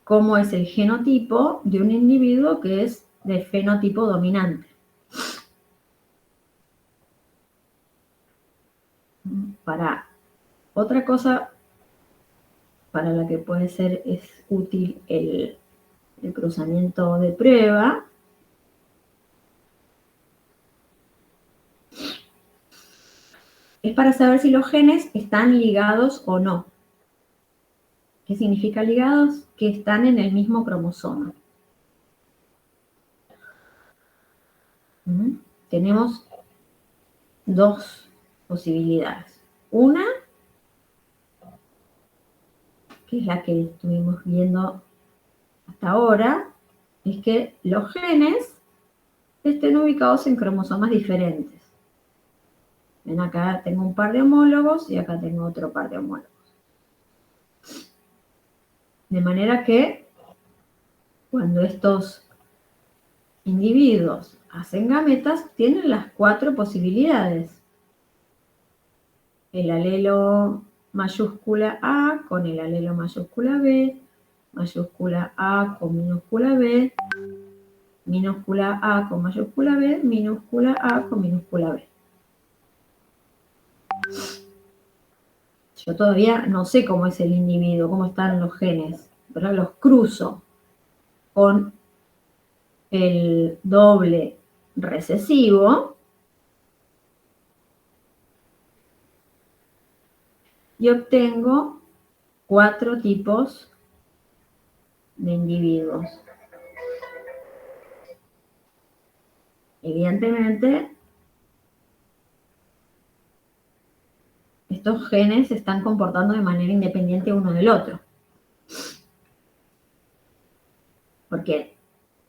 cómo es el genotipo de un individuo que es de fenotipo dominante. Para otra cosa para la que puede ser es útil el cruzamiento de prueba es para saber si los genes están ligados o no. ¿Qué significa ligados? Que están en el mismo cromosoma. Tenemos 2 posibilidades. Una que es la que estuvimos viendo hasta ahora, es que los genes estén ubicados en cromosomas diferentes. Ven, acá tengo un par de homólogos y acá tengo otro par de homólogos. De manera que cuando estos individuos hacen gametas, tienen las 4 posibilidades. El alelo mayúscula A con el alelo mayúscula B, mayúscula A con minúscula B, minúscula A con mayúscula B, minúscula A con minúscula B. Yo todavía no sé cómo es el individuo, cómo están los genes, pero los cruzo con el doble recesivo y obtengo 4 tipos de individuos. Evidentemente, estos genes se están comportando de manera independiente uno del otro. Porque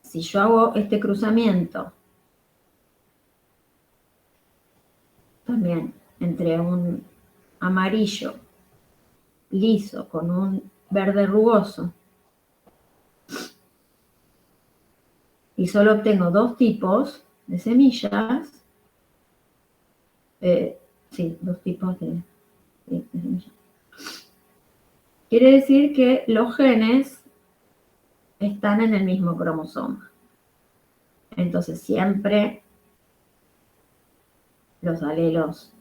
si yo hago este cruzamiento también entre un amarillo liso con un verde rugoso y solo obtengo 2 tipos de semillas, sí, 2 tipos de semillas. Quiere decir que los genes están en el mismo cromosoma. Entonces siempre los alelos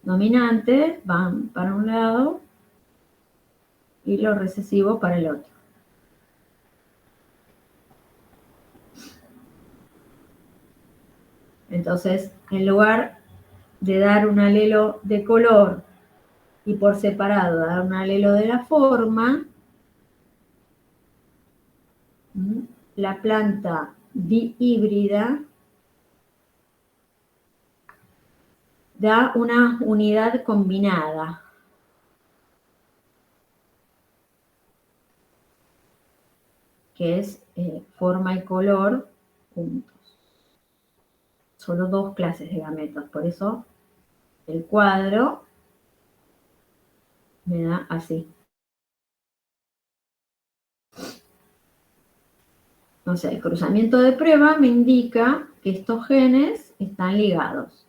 dominantes van para un lado y los recesivos para el otro. Entonces, en lugar de dar un alelo de color y por separado dar un alelo de la forma, la planta dihíbrida da una unidad combinada. Que es forma y color juntos. Solo 2 clases de gametos, por eso el cuadro me da así. Entonces, el cruzamiento de prueba me indica que estos genes están ligados.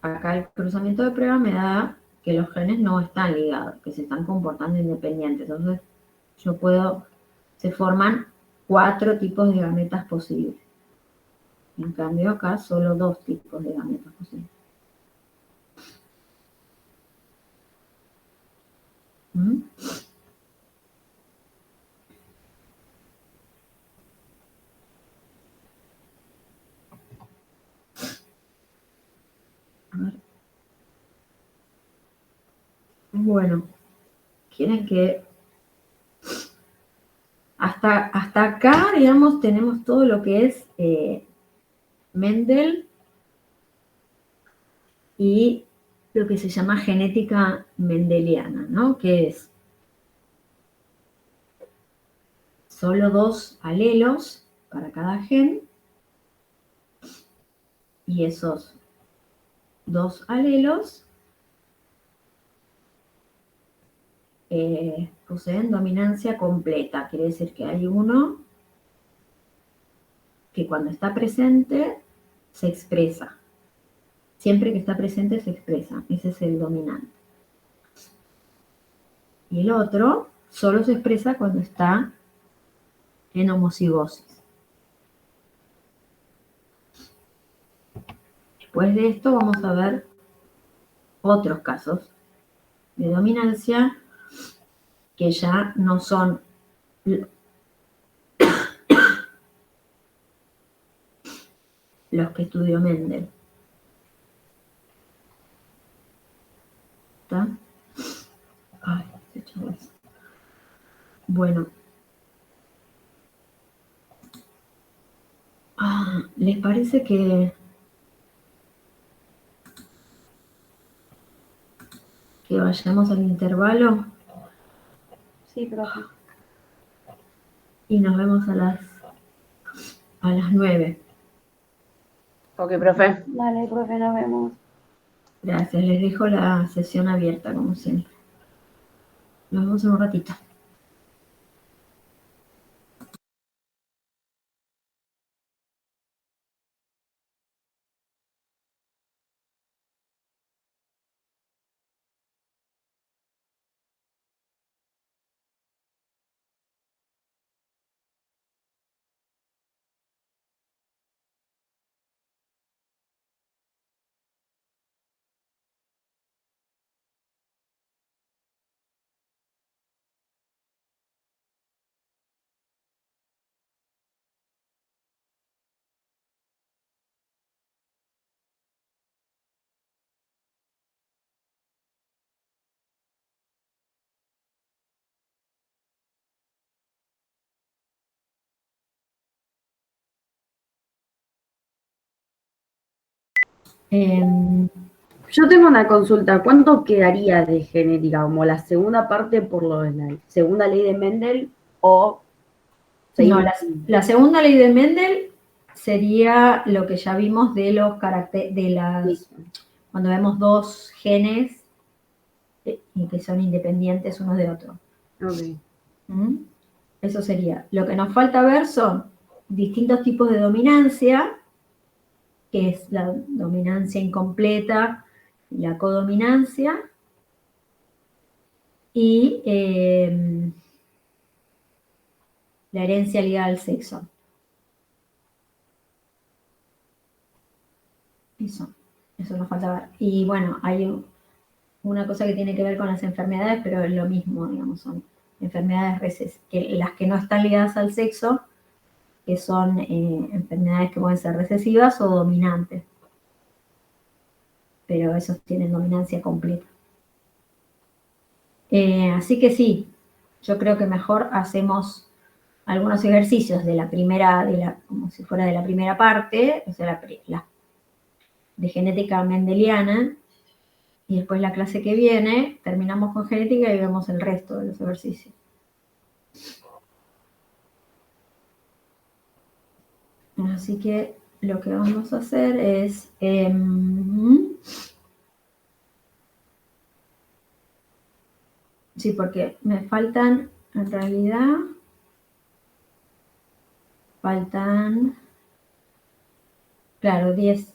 Acá el cruzamiento de prueba me da que los genes no están ligados, que se están comportando independientes. Entonces, se forman 4 tipos de gametas posibles. En cambio, acá solo 2 tipos de gametas posibles. A ver. Bueno, quieren que hasta acá, digamos, tenemos todo lo que es Mendel y lo que se llama genética mendeliana, ¿no? Que es solo 2 alelos para cada gen y esos 2 alelos poseen dominancia completa. Quiere decir que hay uno que cuando está presente se expresa. Siempre que está presente se expresa. Ese es el dominante. Y el otro solo se expresa cuando está en homocigosis. Después de esto vamos a ver otros casos de dominancia que ya no son los que estudió Mendel. ¿Está? Ay, se echó eso. Bueno. ¿Les parece que vayamos al intervalo Sí, profe. y nos vemos a las 9. Ok, profe. Dale, profe, nos vemos. Gracias, les dejo la sesión abierta como siempre. Nos vemos en un ratito. Yo tengo una consulta. ¿Cuánto quedaría de genética? ¿Como la segunda parte por lo de la segunda ley de Mendel o No, seguimos? la segunda ley de Mendel sería lo que ya vimos de los caracteres, cuando vemos dos genes y que son independientes unos de otros. Ok. ¿Mm? Eso sería. Lo que nos falta ver son distintos tipos de dominancia, que es la dominancia incompleta y la codominancia, y la herencia ligada al sexo. Eso nos falta ver. Y bueno, hay una cosa que tiene que ver con las enfermedades, pero es lo mismo, digamos, son enfermedades las que no están ligadas al sexo, que son enfermedades que pueden ser recesivas o dominantes. Pero esos tienen dominancia completa. Así que sí, yo creo que mejor hacemos algunos ejercicios de la primera, como si fuera de la primera parte, o sea, de genética mendeliana, y después la clase que viene terminamos con genética y vemos el resto de los ejercicios. Así que lo que vamos a hacer es... sí, porque me faltan, en realidad, claro, 10,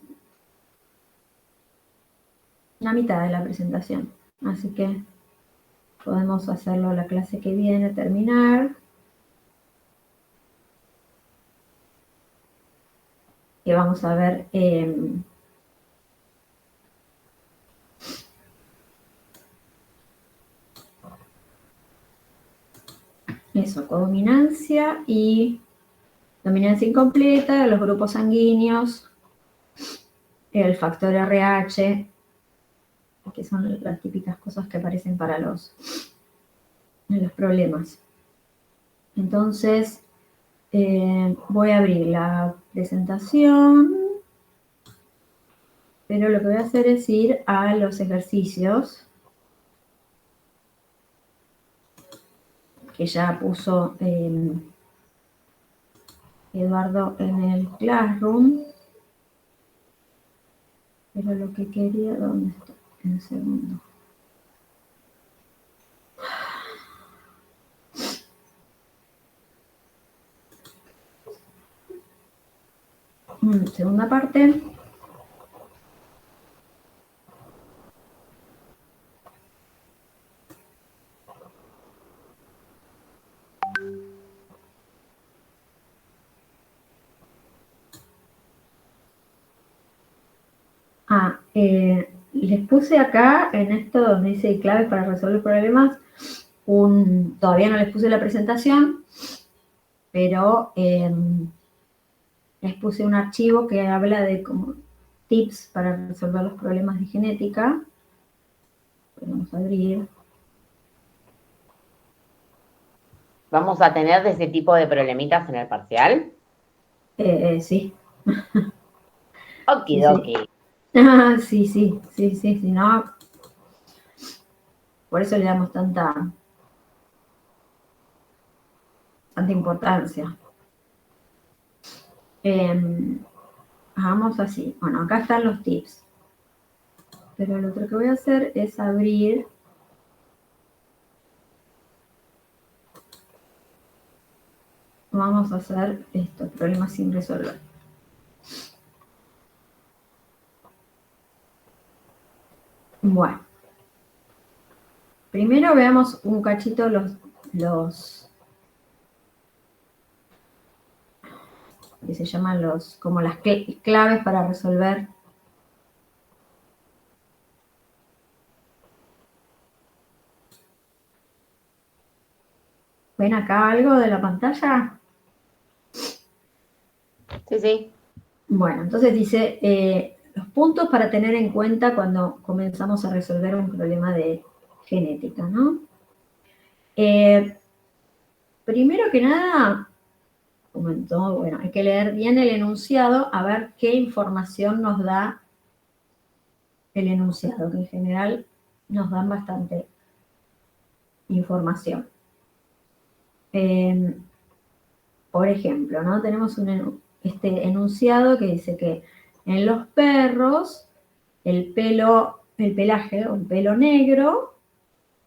la mitad de la presentación. Así que podemos hacerlo la clase que viene, terminar. Y vamos a ver eso, codominancia y dominancia incompleta, los grupos sanguíneos, el factor RH, que son las típicas cosas que aparecen para los problemas. Entonces, voy a abrir la presentación, pero lo que voy a hacer es ir a los ejercicios que ya puso Eduardo en el Classroom. Pero lo que quería, ¿dónde está? En segundo. Segunda parte. Les puse acá, en esto donde dice claves para resolver problemas, todavía no les puse la presentación, pero les puse un archivo que habla de como tips para resolver los problemas de genética. Podemos abrir. ¿Vamos a tener de ese tipo de problemitas en el parcial? Sí. Okidoki. Sí, no. Por eso le damos tanta importancia. Hagamos así. Bueno, acá están los tips. Pero lo otro que voy a hacer es abrir. Vamos a hacer estos problemas sin resolver. Bueno. Primero veamos un cachito los que se llaman como las claves para resolver. ¿Ven acá algo de la pantalla? Sí, sí. Bueno, entonces dice los puntos para tener en cuenta cuando comenzamos a resolver un problema de genética, ¿no? Primero que nada, bueno, hay que leer bien el enunciado a ver qué información nos da el enunciado, que en general nos dan bastante información. Por ejemplo, ¿no? Tenemos este enunciado que dice que en los perros el pelaje o el pelo negro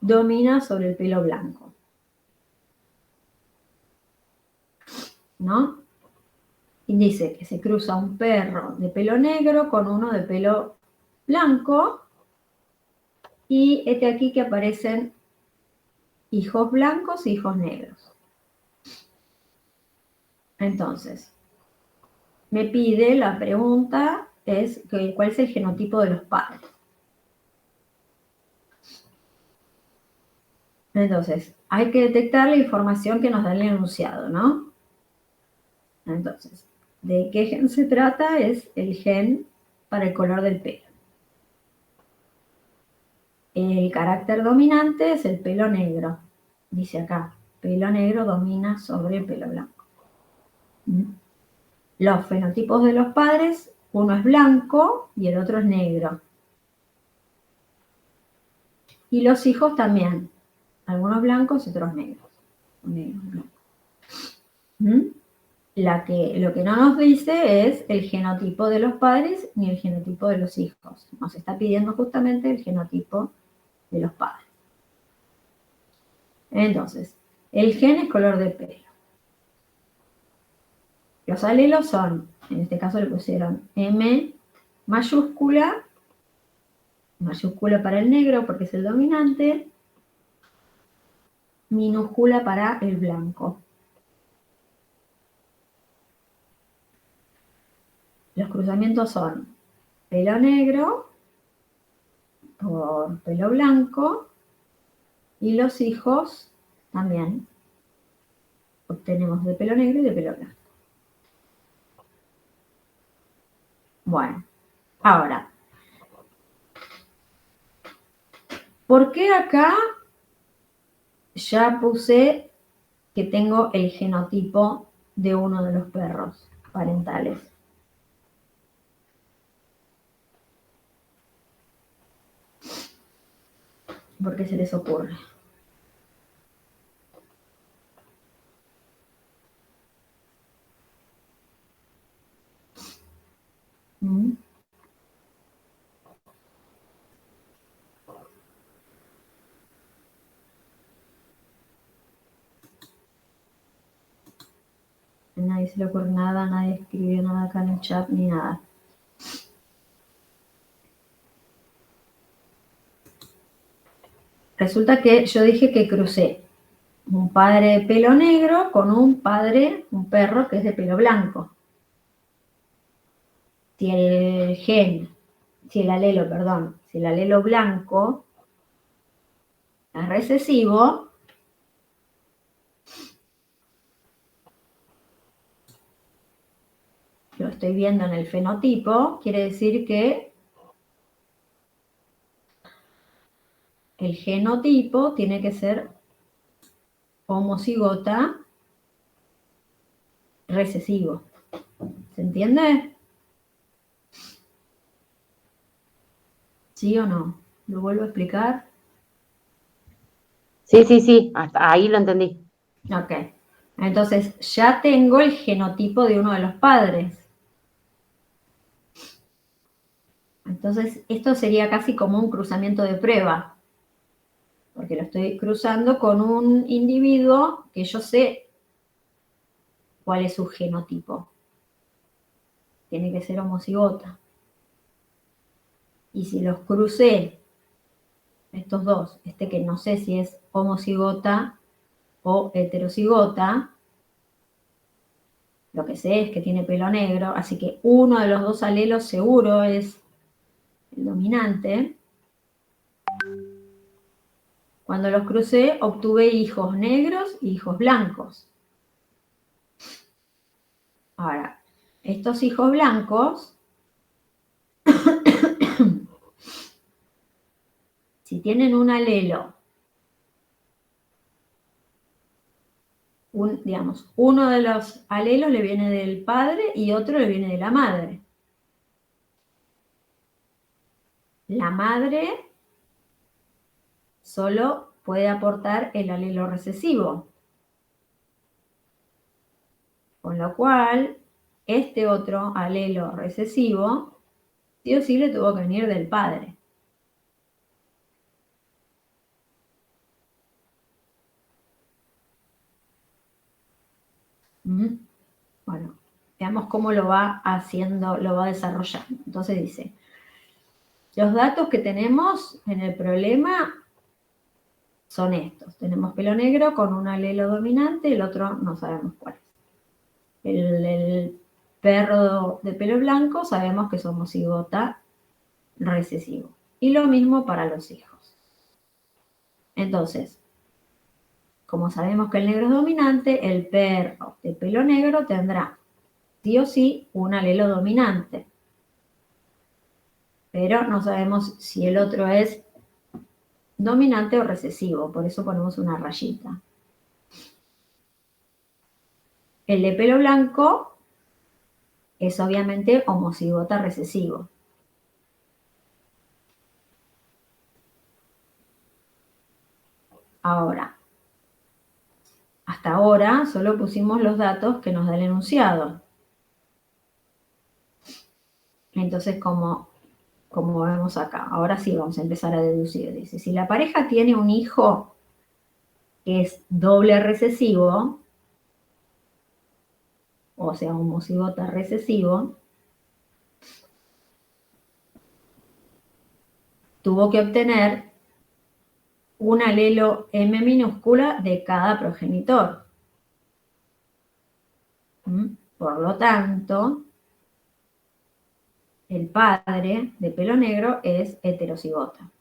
domina sobre el pelo blanco, ¿no? Y dice que se cruza un perro de pelo negro con uno de pelo blanco y este aquí que aparecen hijos blancos y hijos negros. Entonces, me pide, la pregunta es ¿cuál es el genotipo de los padres? Entonces, hay que detectar la información que nos da el enunciado, ¿no? Entonces, ¿de qué gen se trata? Es el gen para el color del pelo. El carácter dominante es el pelo negro. Dice acá, pelo negro domina sobre el pelo blanco. Los fenotipos de los padres, uno es blanco y el otro es negro. Y los hijos también, algunos blancos y otros negros. Lo que no nos dice es el genotipo de los padres ni el genotipo de los hijos. Nos está pidiendo justamente el genotipo de los padres. Entonces, el gen es color de pelo. Los alelos son, en este caso le pusieron M mayúscula para el negro porque es el dominante, minúscula para el blanco. Los cruzamientos son pelo negro por pelo blanco y los hijos también obtenemos de pelo negro y de pelo blanco. Bueno, ahora, ¿por qué acá ya puse que tengo el genotipo de uno de los perros parentales? ¿Por qué se les ocurre? A nadie se le ocurre nada, nadie escribió nada acá en el chat ni nada. Resulta que yo dije que crucé un padre de pelo negro con un perro que es de pelo blanco. Si el alelo blanco es recesivo, lo estoy viendo en el fenotipo, quiere decir que el genotipo tiene que ser homocigota recesivo. ¿Se entiende? ¿Sí o no? ¿Lo vuelvo a explicar? Sí, hasta ahí lo entendí. Ok. Entonces, ya tengo el genotipo de uno de los padres. Entonces, esto sería casi como un cruzamiento de prueba, porque lo estoy cruzando con un individuo que yo sé cuál es su genotipo. Tiene que ser homocigota. Y si los crucé, estos dos, este que no sé si es homocigota o heterocigota, lo que sé es que tiene pelo negro, así que uno de los dos alelos seguro es el dominante. Cuando los crucé, obtuve hijos negros y hijos blancos. Ahora, estos hijos blancos, si tienen un alelo, digamos, uno de los alelos le viene del padre y otro le viene de la madre. La madre solo puede aportar el alelo recesivo. Con lo cual, este otro alelo recesivo, sí o sí le tuvo que venir del padre. Bueno, veamos cómo lo va haciendo, lo va desarrollando. Entonces dice, los datos que tenemos en el problema son estos. Tenemos pelo negro con un alelo dominante, el otro no sabemos cuál es. El perro de pelo blanco sabemos que es homocigota recesivo. Y lo mismo para los hijos. Entonces, como sabemos que el negro es dominante, el perro de pelo negro tendrá sí o sí un alelo dominante. Pero no sabemos si el otro es dominante o recesivo, por eso ponemos una rayita. El de pelo blanco es obviamente homocigota recesivo. Ahora, hasta ahora solo pusimos los datos que nos da el enunciado. Entonces, como vemos acá, ahora sí vamos a empezar a deducir. Dice, si la pareja tiene un hijo que es doble recesivo, o sea, homocigota recesivo, tuvo que obtener un alelo M minúscula de cada progenitor. Por lo tanto, el padre de pelo negro es heterocigota.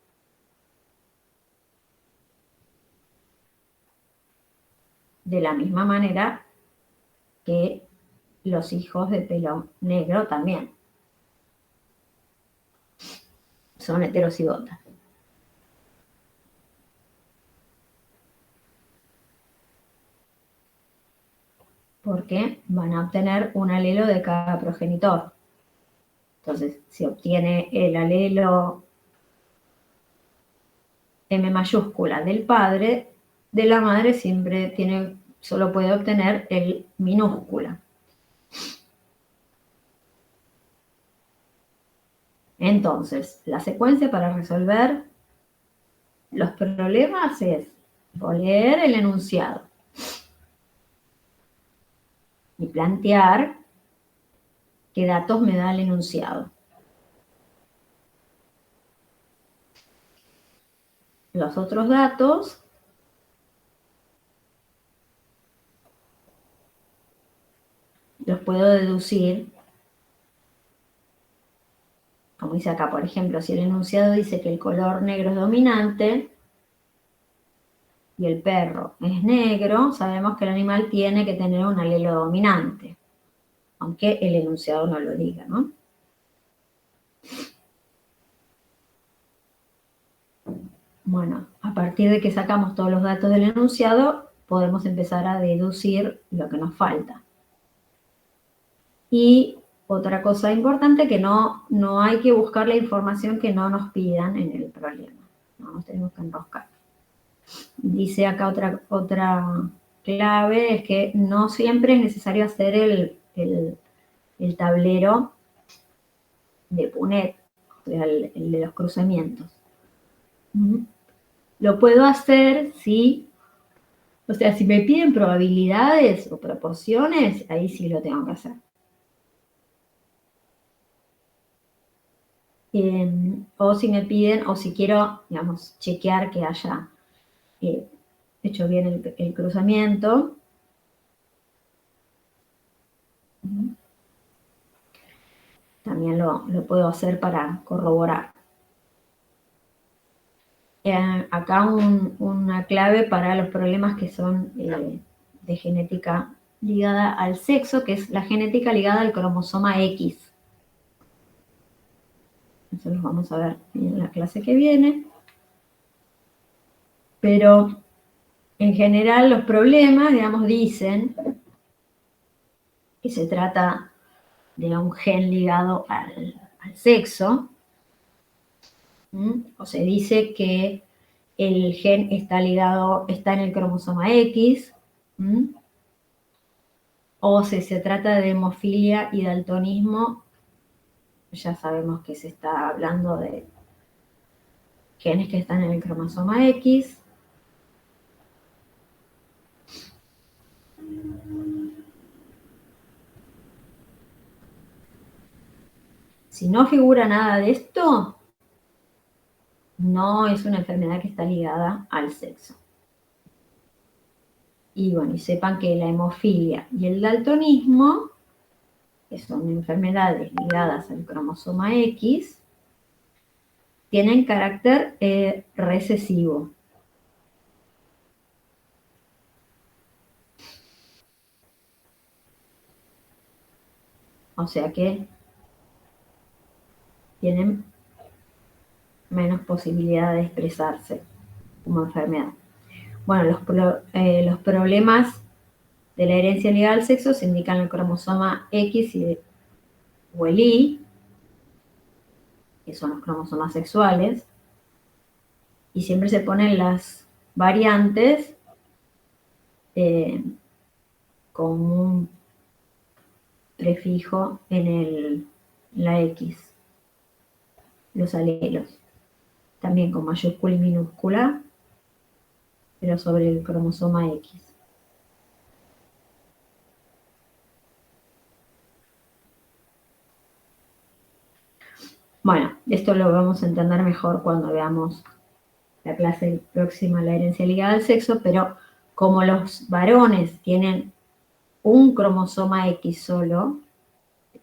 De la misma manera que los hijos de pelo negro también son heterocigotas. Porque van a obtener un alelo de cada progenitor. Entonces, si obtiene el alelo M mayúscula del padre, de la madre siempre solo puede obtener el minúscula. Entonces, la secuencia para resolver los problemas es leer el enunciado y plantear qué datos me da el enunciado. Los otros datos los puedo deducir, como dice acá, por ejemplo, si el enunciado dice que el color negro es dominante y el perro es negro, sabemos que el animal tiene que tener un alelo dominante, aunque el enunciado no lo diga, ¿no? Bueno, a partir de que sacamos todos los datos del enunciado, podemos empezar a deducir lo que nos falta. Y otra cosa importante, que no hay que buscar la información que no nos pidan en el problema. No nos tenemos que enroscar. Dice acá otra clave, es que no siempre es necesario hacer el tablero de Punnett, o sea, el de los cruzamientos. Lo puedo hacer si, o sea, si me piden probabilidades o proporciones, ahí sí lo tengo que hacer. O si me piden, o si quiero, digamos, chequear que haya hecho bien el cruzamiento. También lo puedo hacer para corroborar. Acá una clave para los problemas que son de genética ligada al sexo, que es la genética ligada al cromosoma X. Eso lo vamos a ver en la clase que viene. Pero en general los problemas, digamos, dicen que se trata de un gen ligado al sexo. O se dice que el gen está en el cromosoma X. O si se trata de hemofilia y daltonismo, ya sabemos que se está hablando de genes que están en el cromosoma X. Si no figura nada de esto, no es una enfermedad que está ligada al sexo. Y bueno, y sepan que la hemofilia y el daltonismo, que son enfermedades ligadas al cromosoma X, tienen carácter recesivo. O sea que tienen menos posibilidad de expresarse como enfermedad. Bueno, los problemas de la herencia ligada al sexo se indican en el cromosoma X o el Y, que son los cromosomas sexuales, y siempre se ponen las variantes con un prefijo en la X, los alelos, también con mayúscula y minúscula, pero sobre el cromosoma X. Bueno, esto lo vamos a entender mejor cuando veamos la clase próxima, la herencia ligada al sexo, pero como los varones tienen un cromosoma X solo,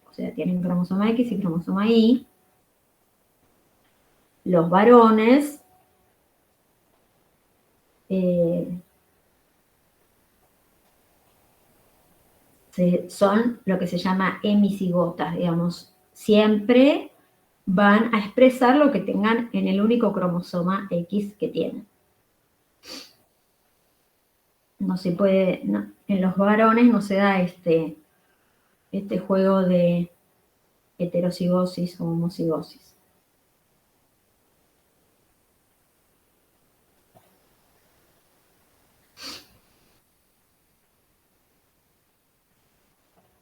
o sea, tienen cromosoma X y cromosoma Y, los varones son lo que se llama hemicigotas, digamos, siempre van a expresar lo que tengan en el único cromosoma X que tienen. No se puede, no, en los varones no se da este juego de heterocigosis o homocigosis.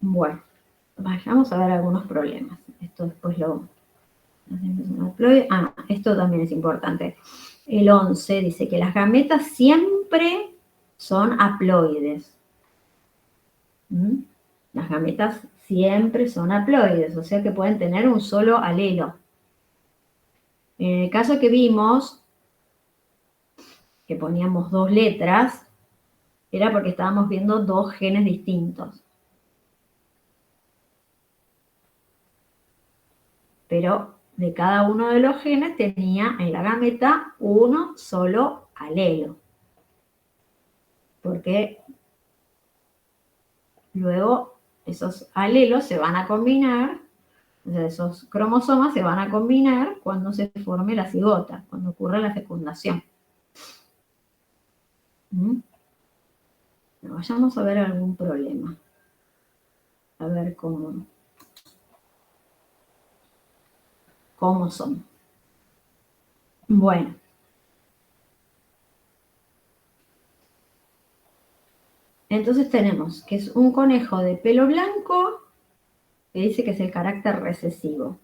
Bueno, vayamos a ver algunos problemas. Esto después esto también es importante. El 11 dice que las gametas siempre son haploides. Las gametas siempre son haploides, o sea que pueden tener un solo alelo. En el caso que vimos, que poníamos 2 letras, era porque estábamos viendo 2 genes distintos. Pero de cada uno de los genes tenía en la gameta uno solo alelo. Porque luego esos alelos se van a combinar, o sea, esos cromosomas se van a combinar cuando se forme la cigota, cuando ocurra la fecundación. Vayamos a ver algún problema. A ver cómo son. Bueno. Entonces tenemos que es un conejo de pelo blanco, que dice que es el carácter recesivo.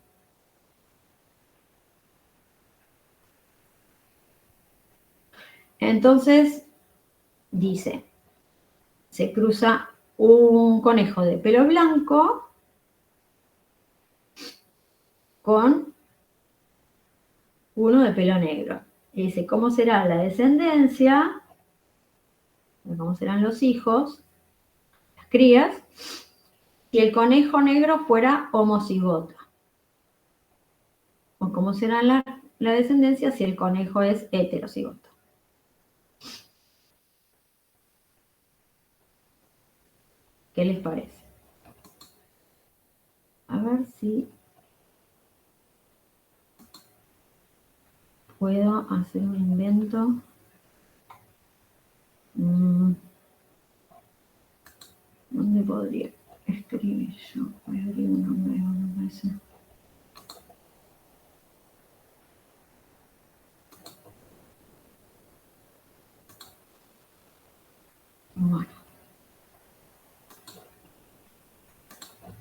Entonces, dice, se cruza un conejo de pelo blanco con uno de pelo negro. Y dice, ¿cómo será la descendencia? ¿Cómo serán los hijos? Las crías. Si el conejo negro fuera homocigota. O cómo será la descendencia si el conejo es heterocigota. ¿Qué les parece? A ver si puedo hacer un invento. ¿Dónde podría escribir yo? Voy a abrir un nombre, no parece. Bueno.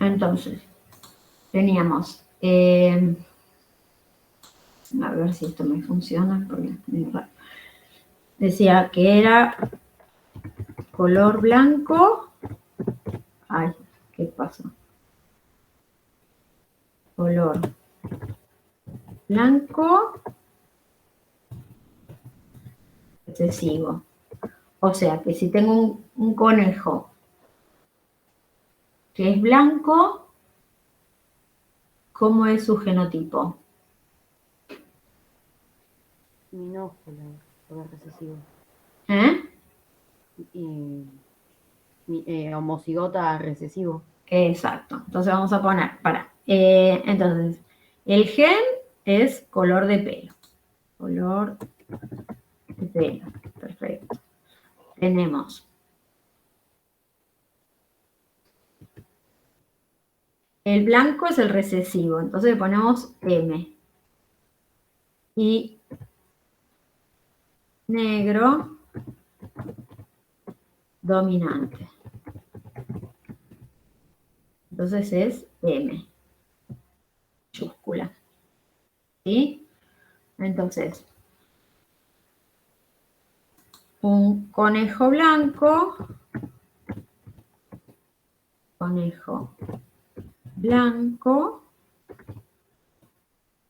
Entonces, teníamos, a ver si esto me funciona, porque es medio raro. Decía que era color blanco. Ay, ¿qué pasó? Color blanco excesivo. O sea, que si tengo un conejo que es blanco, ¿cómo es su genotipo? Minúscula, color recesivo. Homocigota recesivo. Exacto. Entonces vamos a poner, entonces, el gen es color de pelo. Color de pelo. Perfecto. Tenemos el blanco es el recesivo, entonces le ponemos M. Y negro dominante. Entonces es M. Mayúscula. ¿Sí? Entonces, un conejo blanco,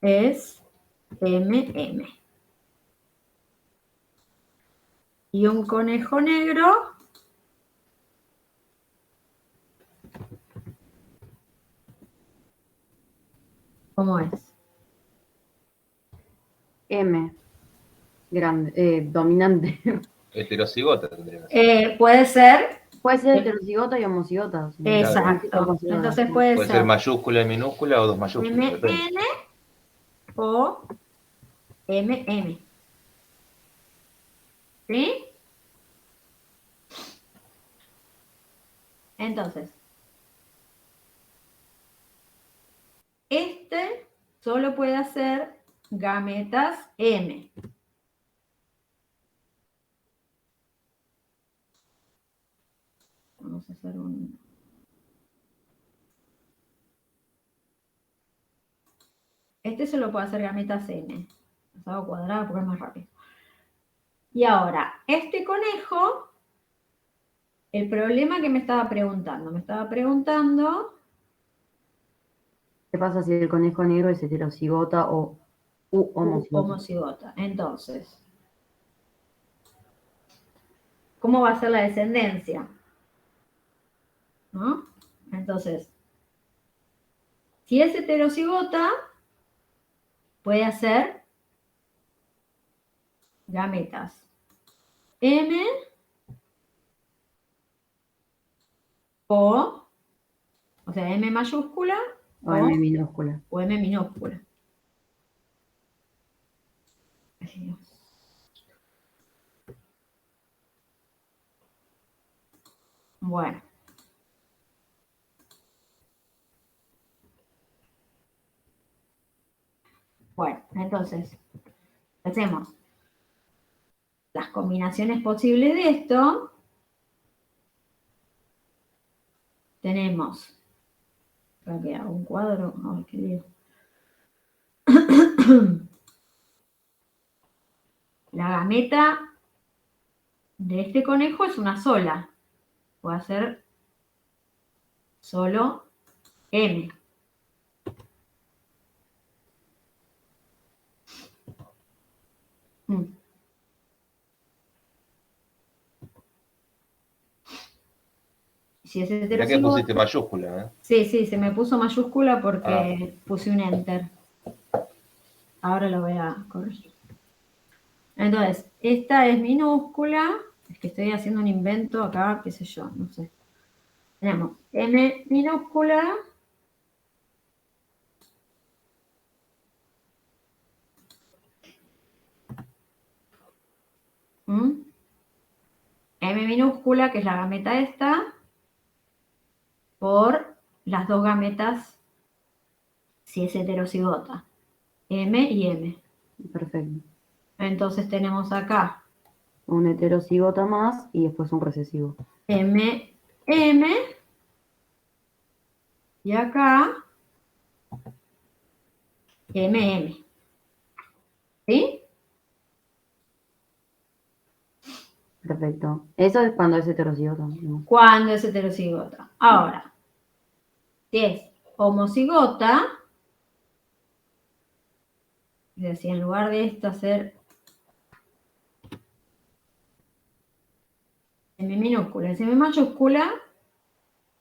es MM. Y un conejo negro ¿cómo es? M. Grande, dominante. Heterocigota tendría que ser. Puede ser. Puede ser heterocigota y homocigota. ¿Sí? Exacto. Homocigota. Entonces puede Puede ser mayúscula y minúscula o dos mayúsculas. depende. MN o MM. ¿Sí? Entonces, este solo puede hacer gametas M. Vamos a hacer un... Este solo puede hacer gametas N. Los hago cuadrada porque es más rápido. Y ahora, este conejo, el problema que me estaba preguntando, ¿Qué pasa si el conejo negro es heterocigota o homocigota? homocigota. Entonces, ¿cómo va a ser la descendencia? ¿No? Entonces, si es heterocigota, puede hacer gametas M o sea, M mayúscula O M minúscula. o M minúscula. Ay, Dios. Bueno. Bueno, entonces, hacemos las combinaciones posibles de esto. tenemos, acá que hago un cuadro, ay, qué lío. La gameta de este conejo es una sola. Voy a hacer solo M. Si es Ya que heterocigoto, pusiste mayúscula, ¿eh? sí, se me puso mayúscula porque puse un enter. Ahora lo voy a corregir. Entonces, esta es minúscula. Es que estoy haciendo un invento acá, qué sé yo, no sé. Tenemos M minúscula. M minúscula, que es la gameta esta, por las dos gametas, si es heterocigota. M y M. Perfecto. Entonces tenemos acá Un heterocigota más y después un recesivo. M, M, y acá M, M. ¿Sí? Perfecto. Eso es cuando es heterocigota, ¿no? Cuando es heterocigota. Ahora, si es homocigota, es decir, en lugar de esto hacer M minúscula, es M mayúscula,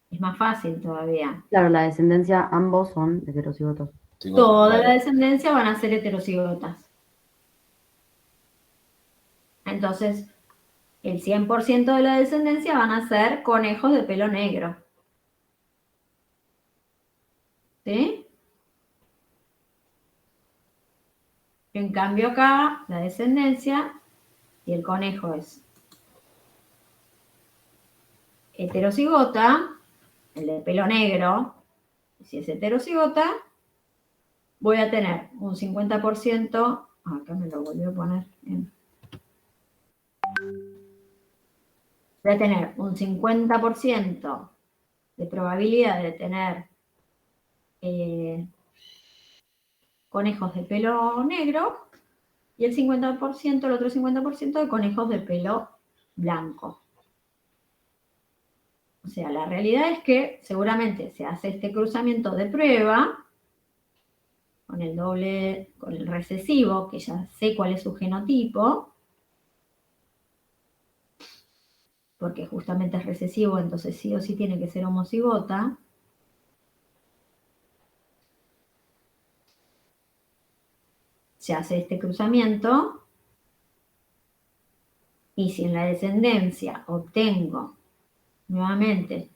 es más fácil todavía. Claro, la descendencia, ambos son heterocigotos. Toda la descendencia van a ser heterocigotas. Entonces, el 100% de la descendencia van a ser conejos de pelo negro. ¿Sí? En cambio acá, la descendencia, si el conejo es heterocigota, el de pelo negro, si es heterocigota, voy a tener un 50%, acá me lo volví a poner bien. Voy a tener un 50% de probabilidad de tener conejos de pelo negro y el 50%, el otro 50% de conejos de pelo blanco. O sea, la realidad es que seguramente se hace este cruzamiento de prueba con el doble, con el recesivo, que ya sé cuál es su genotipo, porque justamente es recesivo, entonces sí o sí tiene que ser homocigota. Se hace este cruzamiento y si en la descendencia obtengo, nuevamente,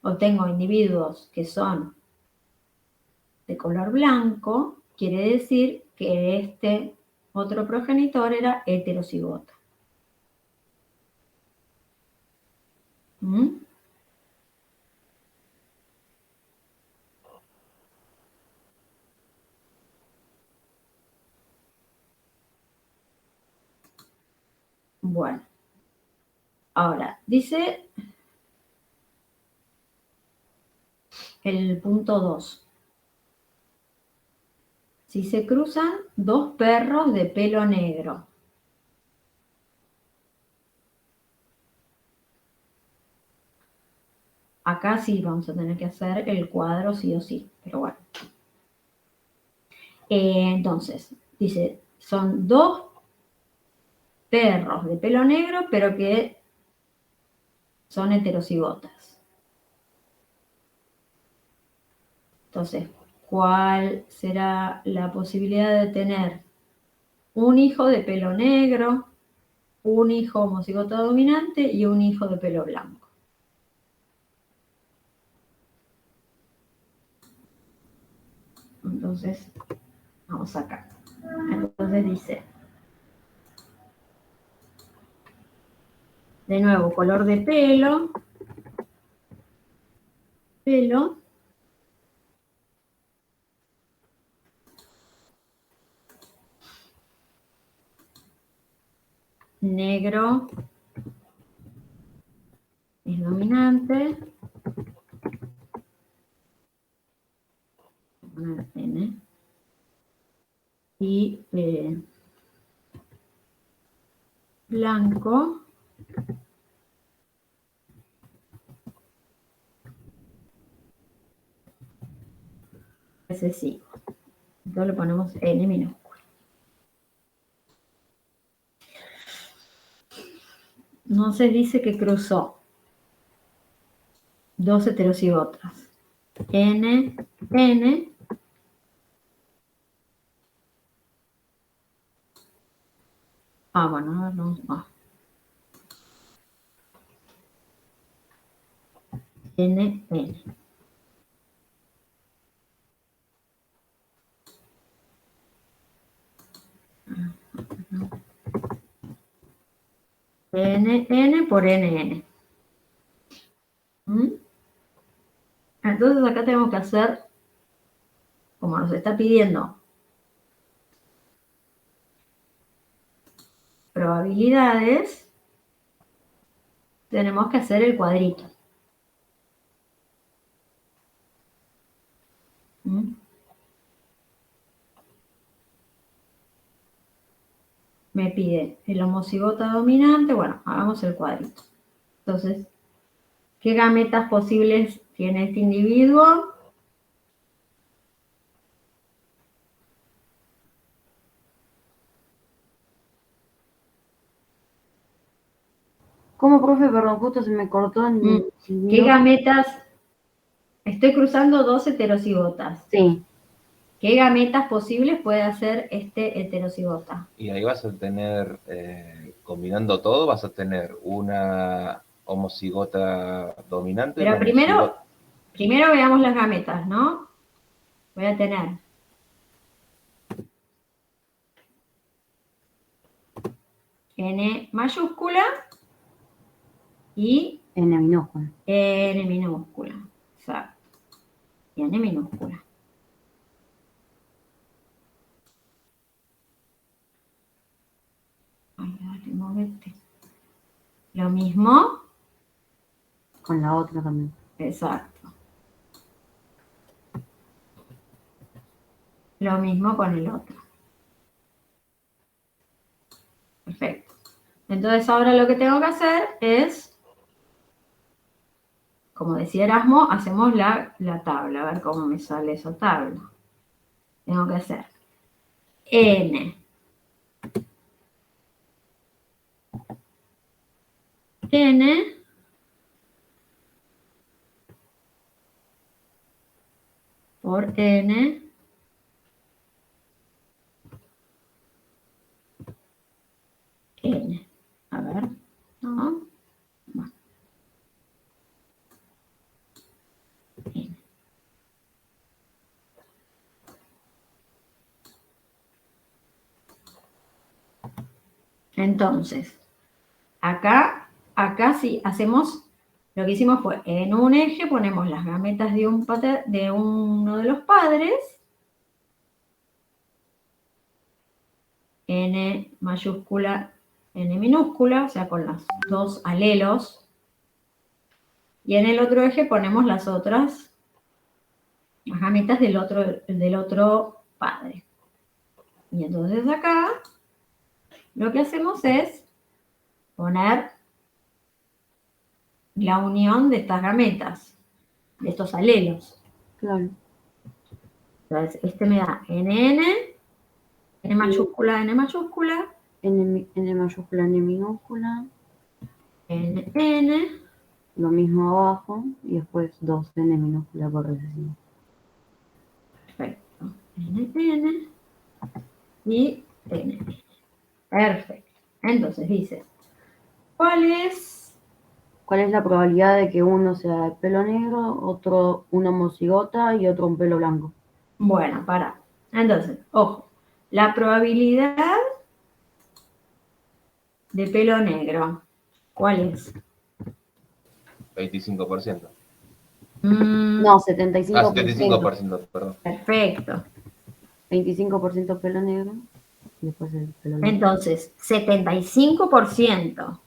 obtengo individuos que son de color blanco, quiere decir que este otro progenitor era heterocigota. ¿Mm? Bueno, ahora, dice el punto 2. Si se cruzan dos perros de pelo negro. Acá sí vamos a tener que hacer el cuadro sí o sí, pero bueno. Entonces, dice, son dos perros de pelo negro, pero que son heterocigotas. Entonces, ¿cuál será la posibilidad de tener un hijo de pelo negro, un hijo homocigota dominante y un hijo de pelo blanco? Entonces, vamos acá. Entonces dice, de nuevo, color de pelo, negro es dominante, poner N. Y blanco. Recesivo. Entonces le ponemos N minúscula. Entonces dice que cruzó dos heterocigotas. N, N. Bueno, no. N, N. N, N por N, N. Entonces acá tenemos que hacer, como nos está pidiendo, probabilidades, tenemos que hacer el cuadrito. Me pide el homocigota dominante, bueno, hagamos el cuadrito. Entonces, ¿qué gametas posibles tiene este individuo? ¿Cómo, profe? Perdón, justo se me cortó en... ¿Qué gametas? Estoy cruzando dos heterocigotas. Sí. ¿Qué gametas posibles puede hacer este heterocigota? Y ahí vas a tener, combinando todo, vas a tener una homocigota dominante. Pero primero veamos las gametas, ¿no? Voy a tener N mayúscula y N minúscula. N minúscula. Exacto. Y N minúscula. Ay, dale, movete. Lo mismo. Con la otra también. Exacto. Lo mismo con el otro. Perfecto. Entonces ahora lo que tengo que hacer es, como decía Erasmo, hacemos la tabla. A ver cómo me sale esa tabla. Tengo que hacer N. N. Por N. N. A ver. No. Bueno. N. Entonces, acá sí hacemos, lo que hicimos fue, en un eje ponemos las gametas de uno de los padres, N mayúscula, N minúscula, o sea, con los dos alelos, y en el otro eje ponemos las gametas del otro padre. Y entonces acá, lo que hacemos es poner la unión de estas gametas, de estos alelos. Claro. Entonces, este me da NN, N mayúscula, N mayúscula, N mayúscula, N minúscula. NN, Lo mismo abajo. Y después 2 N minúscula por recesivo. perfecto, NN y NN. Perfecto. Entonces dice, ¿cuál es la probabilidad de que uno sea de pelo negro, otro una homocigota y otro un pelo blanco? Bueno, para. Entonces, ojo, la probabilidad de pelo negro, ¿cuál es? 25%. No, 75%. 75%, perdón. Perfecto. 25% pelo negro y después el pelo blanco. Entonces, 75%.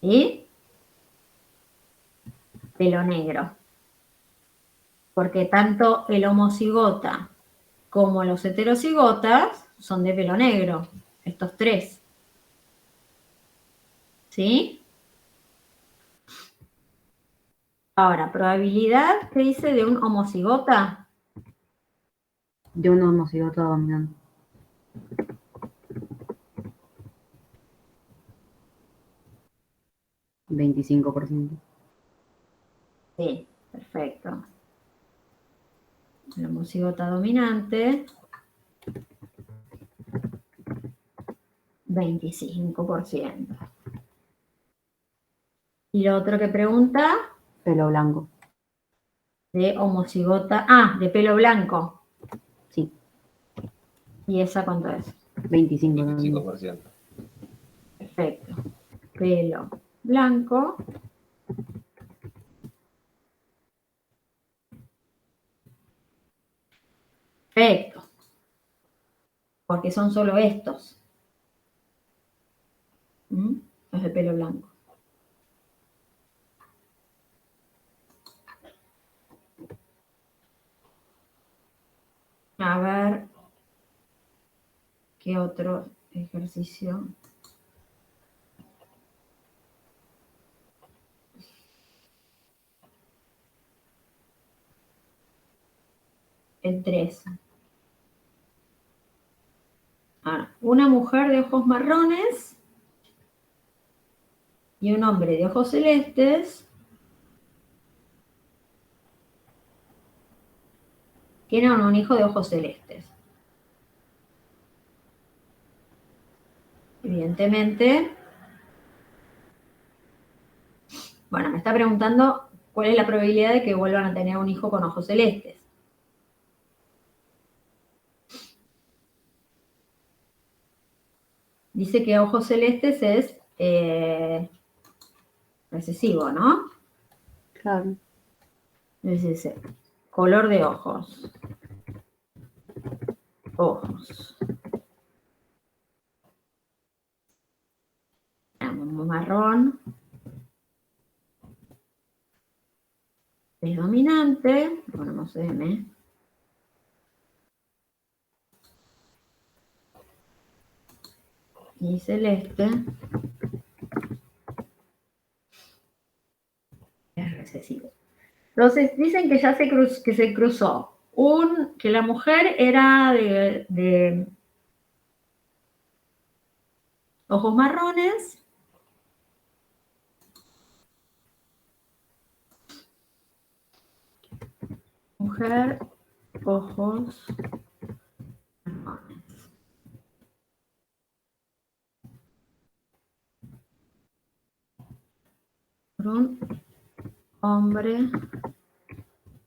¿Sí? Pelo negro. porque tanto el homocigota como los heterocigotas son de pelo negro, estos tres. ¿Sí? Ahora, probabilidad, ¿qué dice de un homocigota? De un homocigoto dominante. ¿25%? Sí, perfecto. El homocigota dominante, 25%. Y lo otro que pregunta, Pelo blanco. de homocigota, de pelo blanco. Sí, ¿Y esa cuánto es? 25 también. 25%. Perfecto. Pelo blanco. Perfecto. Porque son solo estos. Los de pelo blanco. A ver, ¿qué otro ejercicio? El 3. Una mujer de ojos marrones y un hombre de ojos celestes tienen un hijo de ojos celestes. Evidentemente, bueno, me está preguntando cuál es la probabilidad de que vuelvan a tener un hijo con ojos celestes. Dice que ojos celestes es recesivo, ¿no? Claro. Dice, color de ojos. Ojos. Marrón. Es dominante. Ponemos M. Y celeste. Es recesivo. Entonces, dicen que ya se cruzó. Que la mujer era de ojos marrones. Mujer, ojos marrones. Un hombre,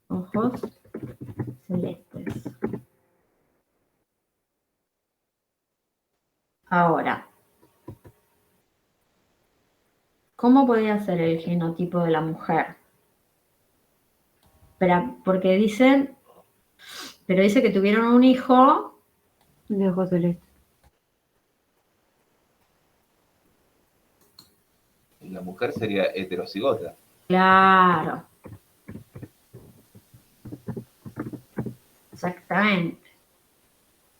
ojos celestes. Ahora, ¿cómo podría ser el genotipo de la mujer? Porque dice que tuvieron un hijo De ojos celestes. La mujer sería heterocigota. Claro. Exactamente.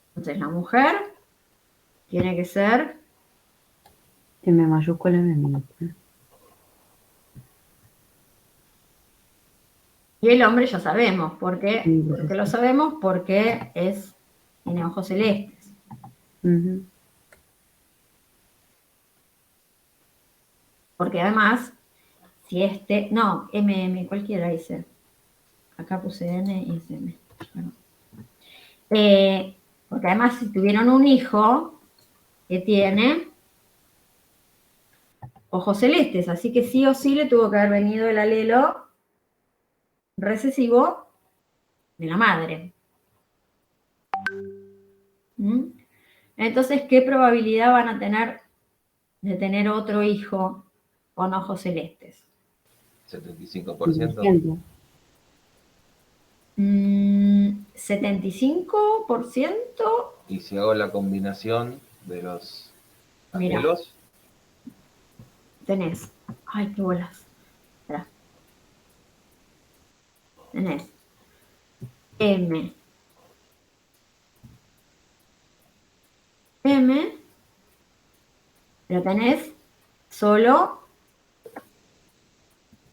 Entonces la mujer tiene que ser M mayúscula, M minúscula. y el hombre ya sabemos, porque Sí, pues lo sabemos porque tiene ojos celestes. Ujú. Porque además, si cualquiera dice. Acá puse N y es M. Bueno. Porque además si tuvieron un hijo que tiene ojos celestes, así que sí o sí le tuvo que haber venido el alelo recesivo de la madre. Entonces, ¿qué probabilidad van a tener de tener otro hijo con ojos celestes? 75%. 75%. Y si hago la combinación de los Mira. alelos, Tenés. Ay, qué bolas. Espera. Tenés M, pero tenés solo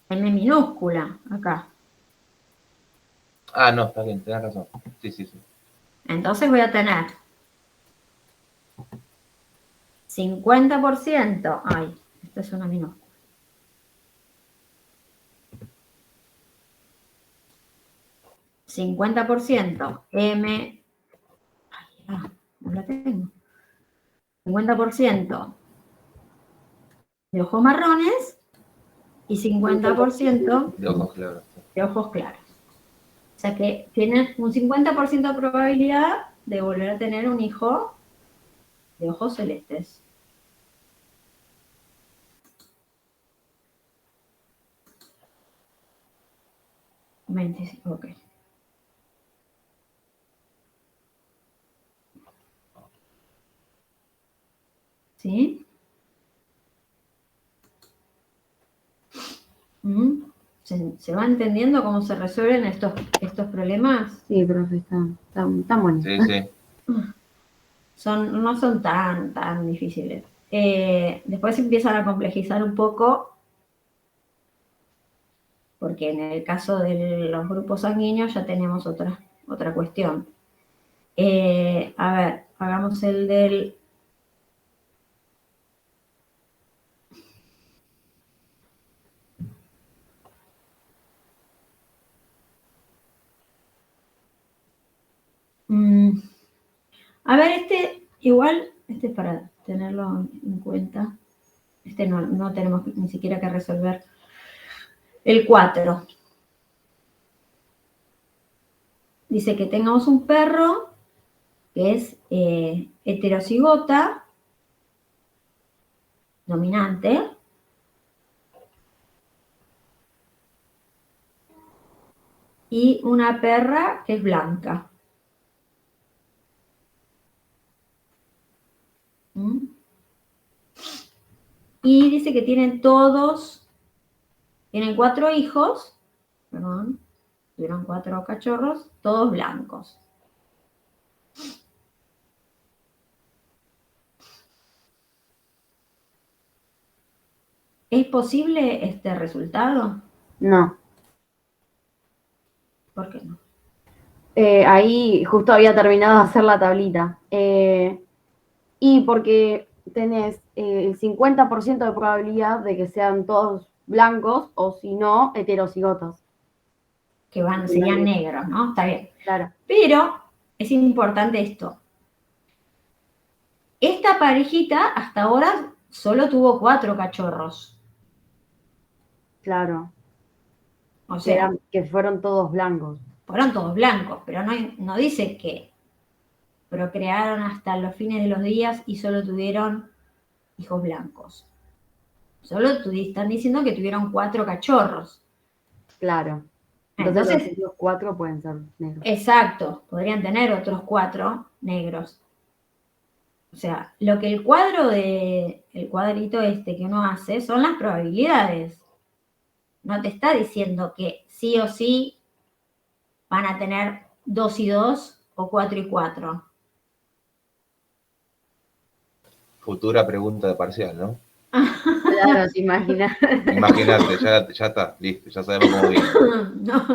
M minúscula acá. Ah, no, está bien, tenés razón. Sí, sí, sí. Entonces voy a tener 50%, ay, esta es una minúscula. 50% M, no la tengo. 50% de ojos marrones y 50% De ojos claros. de ojos claros. O sea que tienen un 50% de probabilidad de volver a tener un hijo de ojos celestes. Ok. ¿Sí? ¿Se va entendiendo cómo se resuelven estos problemas? Sí, profe, está bueno. Sí, sí. No son tan difíciles. Después se empiezan a complejizar un poco, porque en el caso de los grupos sanguíneos ya tenemos otra cuestión. A ver, hagamos el del... A ver, igual, este es para tenerlo en cuenta. Este no tenemos ni siquiera que resolver. El 4. Dice que tengamos un perro que es heterocigota, dominante, y una perra que es blanca. Y dice que tienen 4 hijos, perdón, tuvieron 4 cachorros, todos blancos. ¿Es posible este resultado? No. ¿Por qué no? Ahí justo había terminado de hacer la tablita. Y porque tenés el 50% de probabilidad de que sean todos blancos o si no, heterocigotos. Que serían negros, ¿no? Está bien. Claro. Pero es importante esto. Esta parejita hasta ahora solo tuvo 4 cachorros. Claro. O sea, que fueron todos blancos. fueron todos blancos, pero no dice que procrearon hasta los fines de los días y solo tuvieron hijos blancos. Solo están diciendo que tuvieron 4 cachorros. Claro. Entonces los 4 pueden ser negros. Exacto, podrían tener otros 4 negros. O sea, lo que el cuadrito este que uno hace son las probabilidades. No te está diciendo que sí o sí van a tener 2 y 2 o 4 y 4. Futura pregunta de parcial, ¿no? Claro, te imaginas. Imagínate, ya está, listo, ya sabemos cómo viene. No.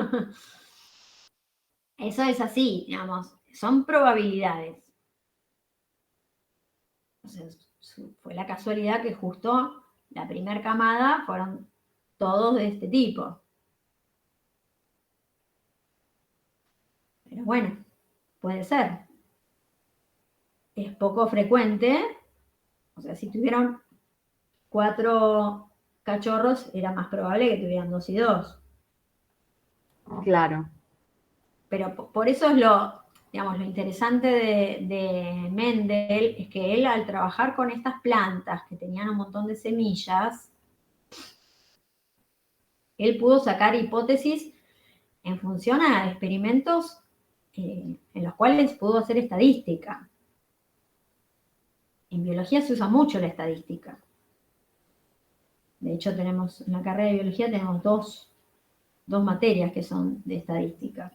Eso es así, digamos, son probabilidades. Entonces, fue la casualidad que justo la primera camada fueron todos de este tipo. Pero bueno, puede ser. Es poco frecuente. O sea, si tuvieron 4 cachorros, era más probable que tuvieran 2 y 2. Claro. Pero por eso es lo interesante de Mendel, es que él al trabajar con estas plantas que tenían un montón de semillas, él pudo sacar hipótesis en función a experimentos en los cuales pudo hacer estadística. En biología se usa mucho la estadística. De hecho, en la carrera de biología tenemos dos materias que son de estadística.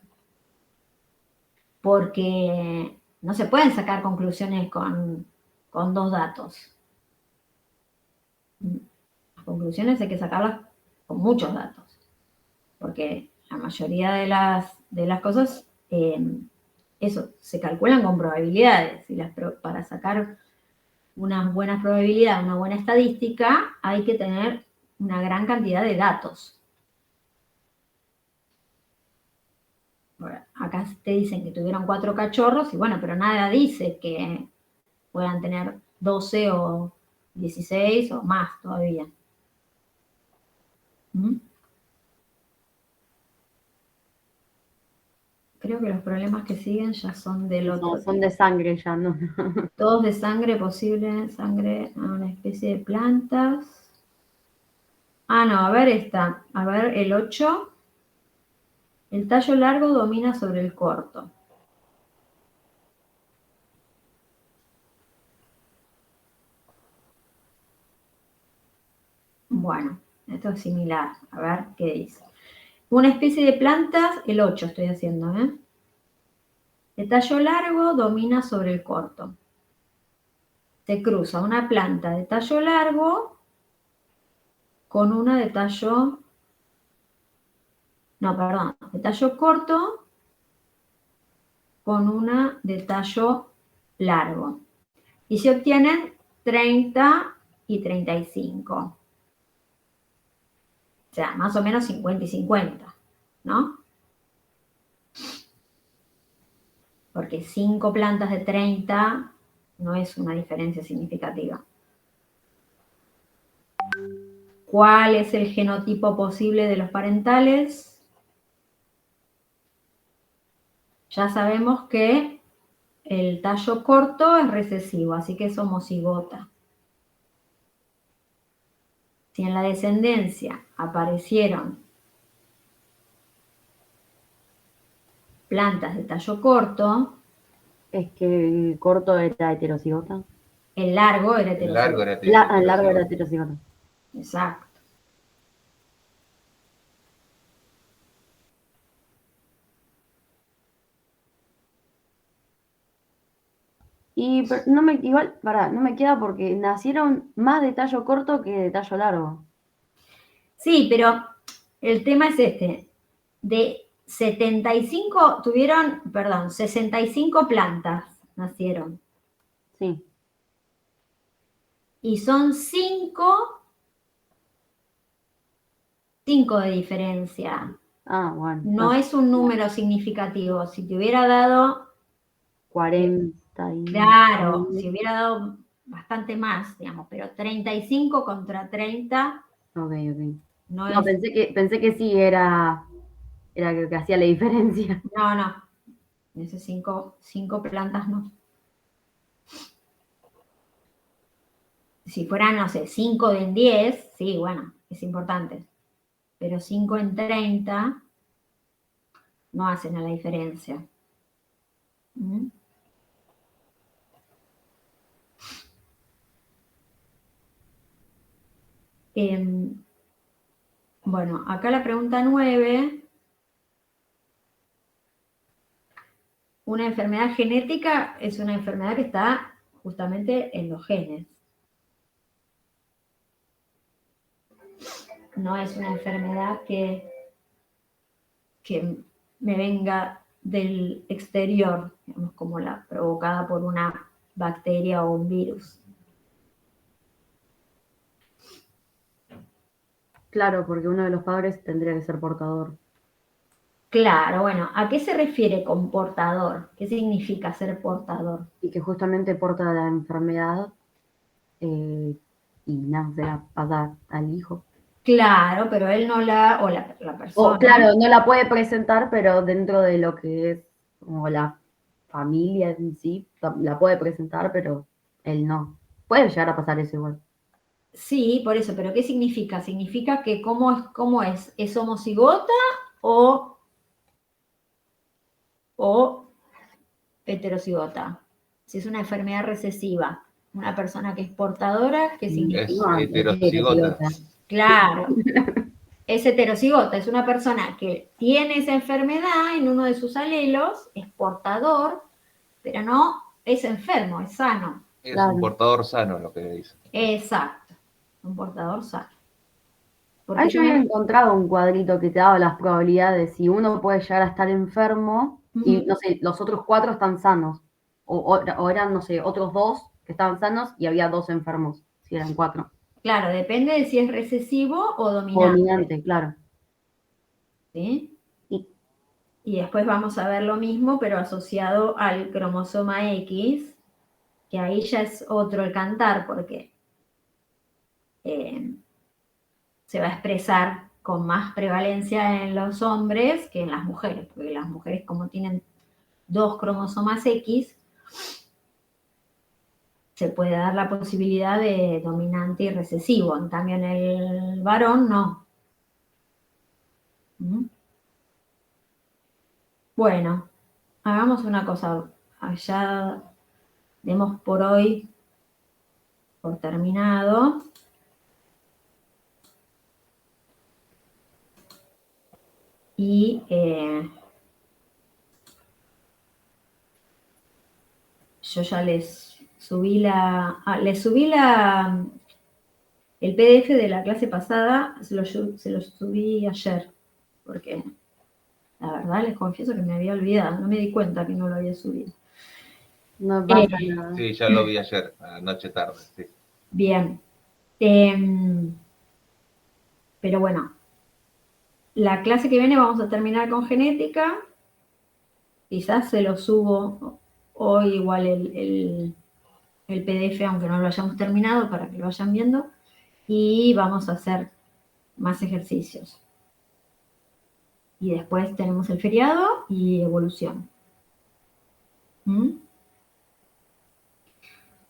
porque no se pueden sacar conclusiones con 2 datos. Las conclusiones hay que sacarlas con muchos datos, porque la mayoría de las cosas, eso, se calculan con probabilidades, y para sacar unas buenas probabilidades, una buena estadística, hay que tener una gran cantidad de datos. Bueno, acá te dicen que tuvieron 4 cachorros, y bueno, pero nada dice que puedan tener 12 o 16 o más todavía. Creo que los problemas que siguen ya son del otro. No, son de sangre ya, ¿no? Todos de sangre, posible sangre a una especie de plantas. Ah, no, a ver esta. A ver, el 8. El tallo largo domina sobre el corto. Bueno, esto es similar. A ver qué dice. Una especie de plantas, el 8 estoy haciendo, ¿eh? El tallo largo domina sobre el corto. Se cruza una planta de tallo largo con una de tallo... No, perdón, de tallo corto con una de tallo largo. Y se obtienen 30 y 35. O sea, más o menos 50 y 50, ¿no? Porque 5 plantas de 30 no es una diferencia significativa. ¿Cuál es el genotipo posible de los parentales? Ya sabemos que el tallo corto es recesivo, así que es homocigota. Si en la descendencia aparecieron plantas de tallo corto, Es que el corto era heterocigota. el largo era El largo heterocigota. era El largo era heterocigota. heterocigota. Exacto. Y no me, igual, pará, no me queda porque nacieron más de tallo corto que de tallo largo. Sí, pero el tema es este. De 75 tuvieron, perdón, 65 plantas nacieron. Sí. Y son 5 de diferencia. Ah, bueno. No es un número significativo. Si te hubiera dado, 40 y... claro, si hubiera dado bastante más, digamos, pero 35 contra 30 Ok. no No, es... pensé que sí era lo que hacía la diferencia. No. Esas 5 plantas no. Si fueran, no sé, 5 en 10, sí, bueno, es importante. Pero 5 en 30 no hacen a la diferencia. Bueno, acá la pregunta 9. Una enfermedad genética es una enfermedad que está justamente en los genes. No es una enfermedad que me venga del exterior, digamos, como la provocada por una bacteria o un virus. Claro, porque uno de los padres tendría que ser portador. Claro, bueno, ¿a qué se refiere con portador? ¿Qué significa ser portador? Y que justamente porta la enfermedad y nada, se la pasa al hijo. Claro, pero él no o la persona. O, claro, no la puede presentar, pero dentro de lo que es como la familia en sí, la puede presentar, pero él no. Puede llegar a pasar eso igual. Sí, por eso, pero ¿qué significa? ¿Significa que cómo es? ¿Es homocigota o heterocigota? Si es una enfermedad recesiva, una persona que es portadora, ¿qué significa? Es heterocigota. Claro. es heterocigota, es una persona que tiene esa enfermedad en uno de sus alelos, es portador, pero no es enfermo, es sano. Es Claro. un portador sano lo que dice. Exacto, un portador sano. Porque Ahí yo había tenemos- encontrado un cuadrito que te daba las probabilidades, si uno puede llegar a estar enfermo y, no sé, los otros 4 están sanos. O eran, no sé, otros 2 que estaban sanos y había 2 enfermos, si eran 4. claro, depende de si es recesivo o O dominante, dominante, claro. ¿sí? Y- Y después vamos a ver lo mismo, pero asociado al cromosoma X, que ahí ya es otro el cantar, porque se va a expresar con más prevalencia en los hombres que en las mujeres, porque las mujeres como tienen 2 cromosomas X, se puede dar la posibilidad de dominante y recesivo, en cambio en el varón no. ¿Mm? Bueno, hagamos una cosa, ya demos por hoy por terminado. Y yo ya les subí el PDF de la clase pasada, se lo subí ayer, porque la verdad les confieso que me había olvidado, no me di cuenta que no lo había subido. No pasa nada. Sí, ya lo vi ayer, anoche tarde. Sí. Bien. Pero bueno, la clase que viene vamos a terminar con genética. Quizás se lo subo hoy igual el PDF, aunque no lo hayamos terminado, para que lo vayan viendo. Y vamos a hacer más ejercicios. Y después tenemos el feriado y evolución. ¿Mm?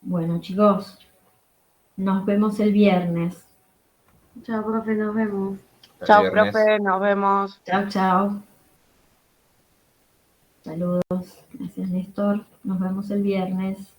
Bueno, chicos, nos vemos el viernes. Chao, profe, nos vemos. Hasta Chao, viernes. profe, nos vemos. Chao, chao. Saludos. Gracias, Néstor. Nos vemos el viernes.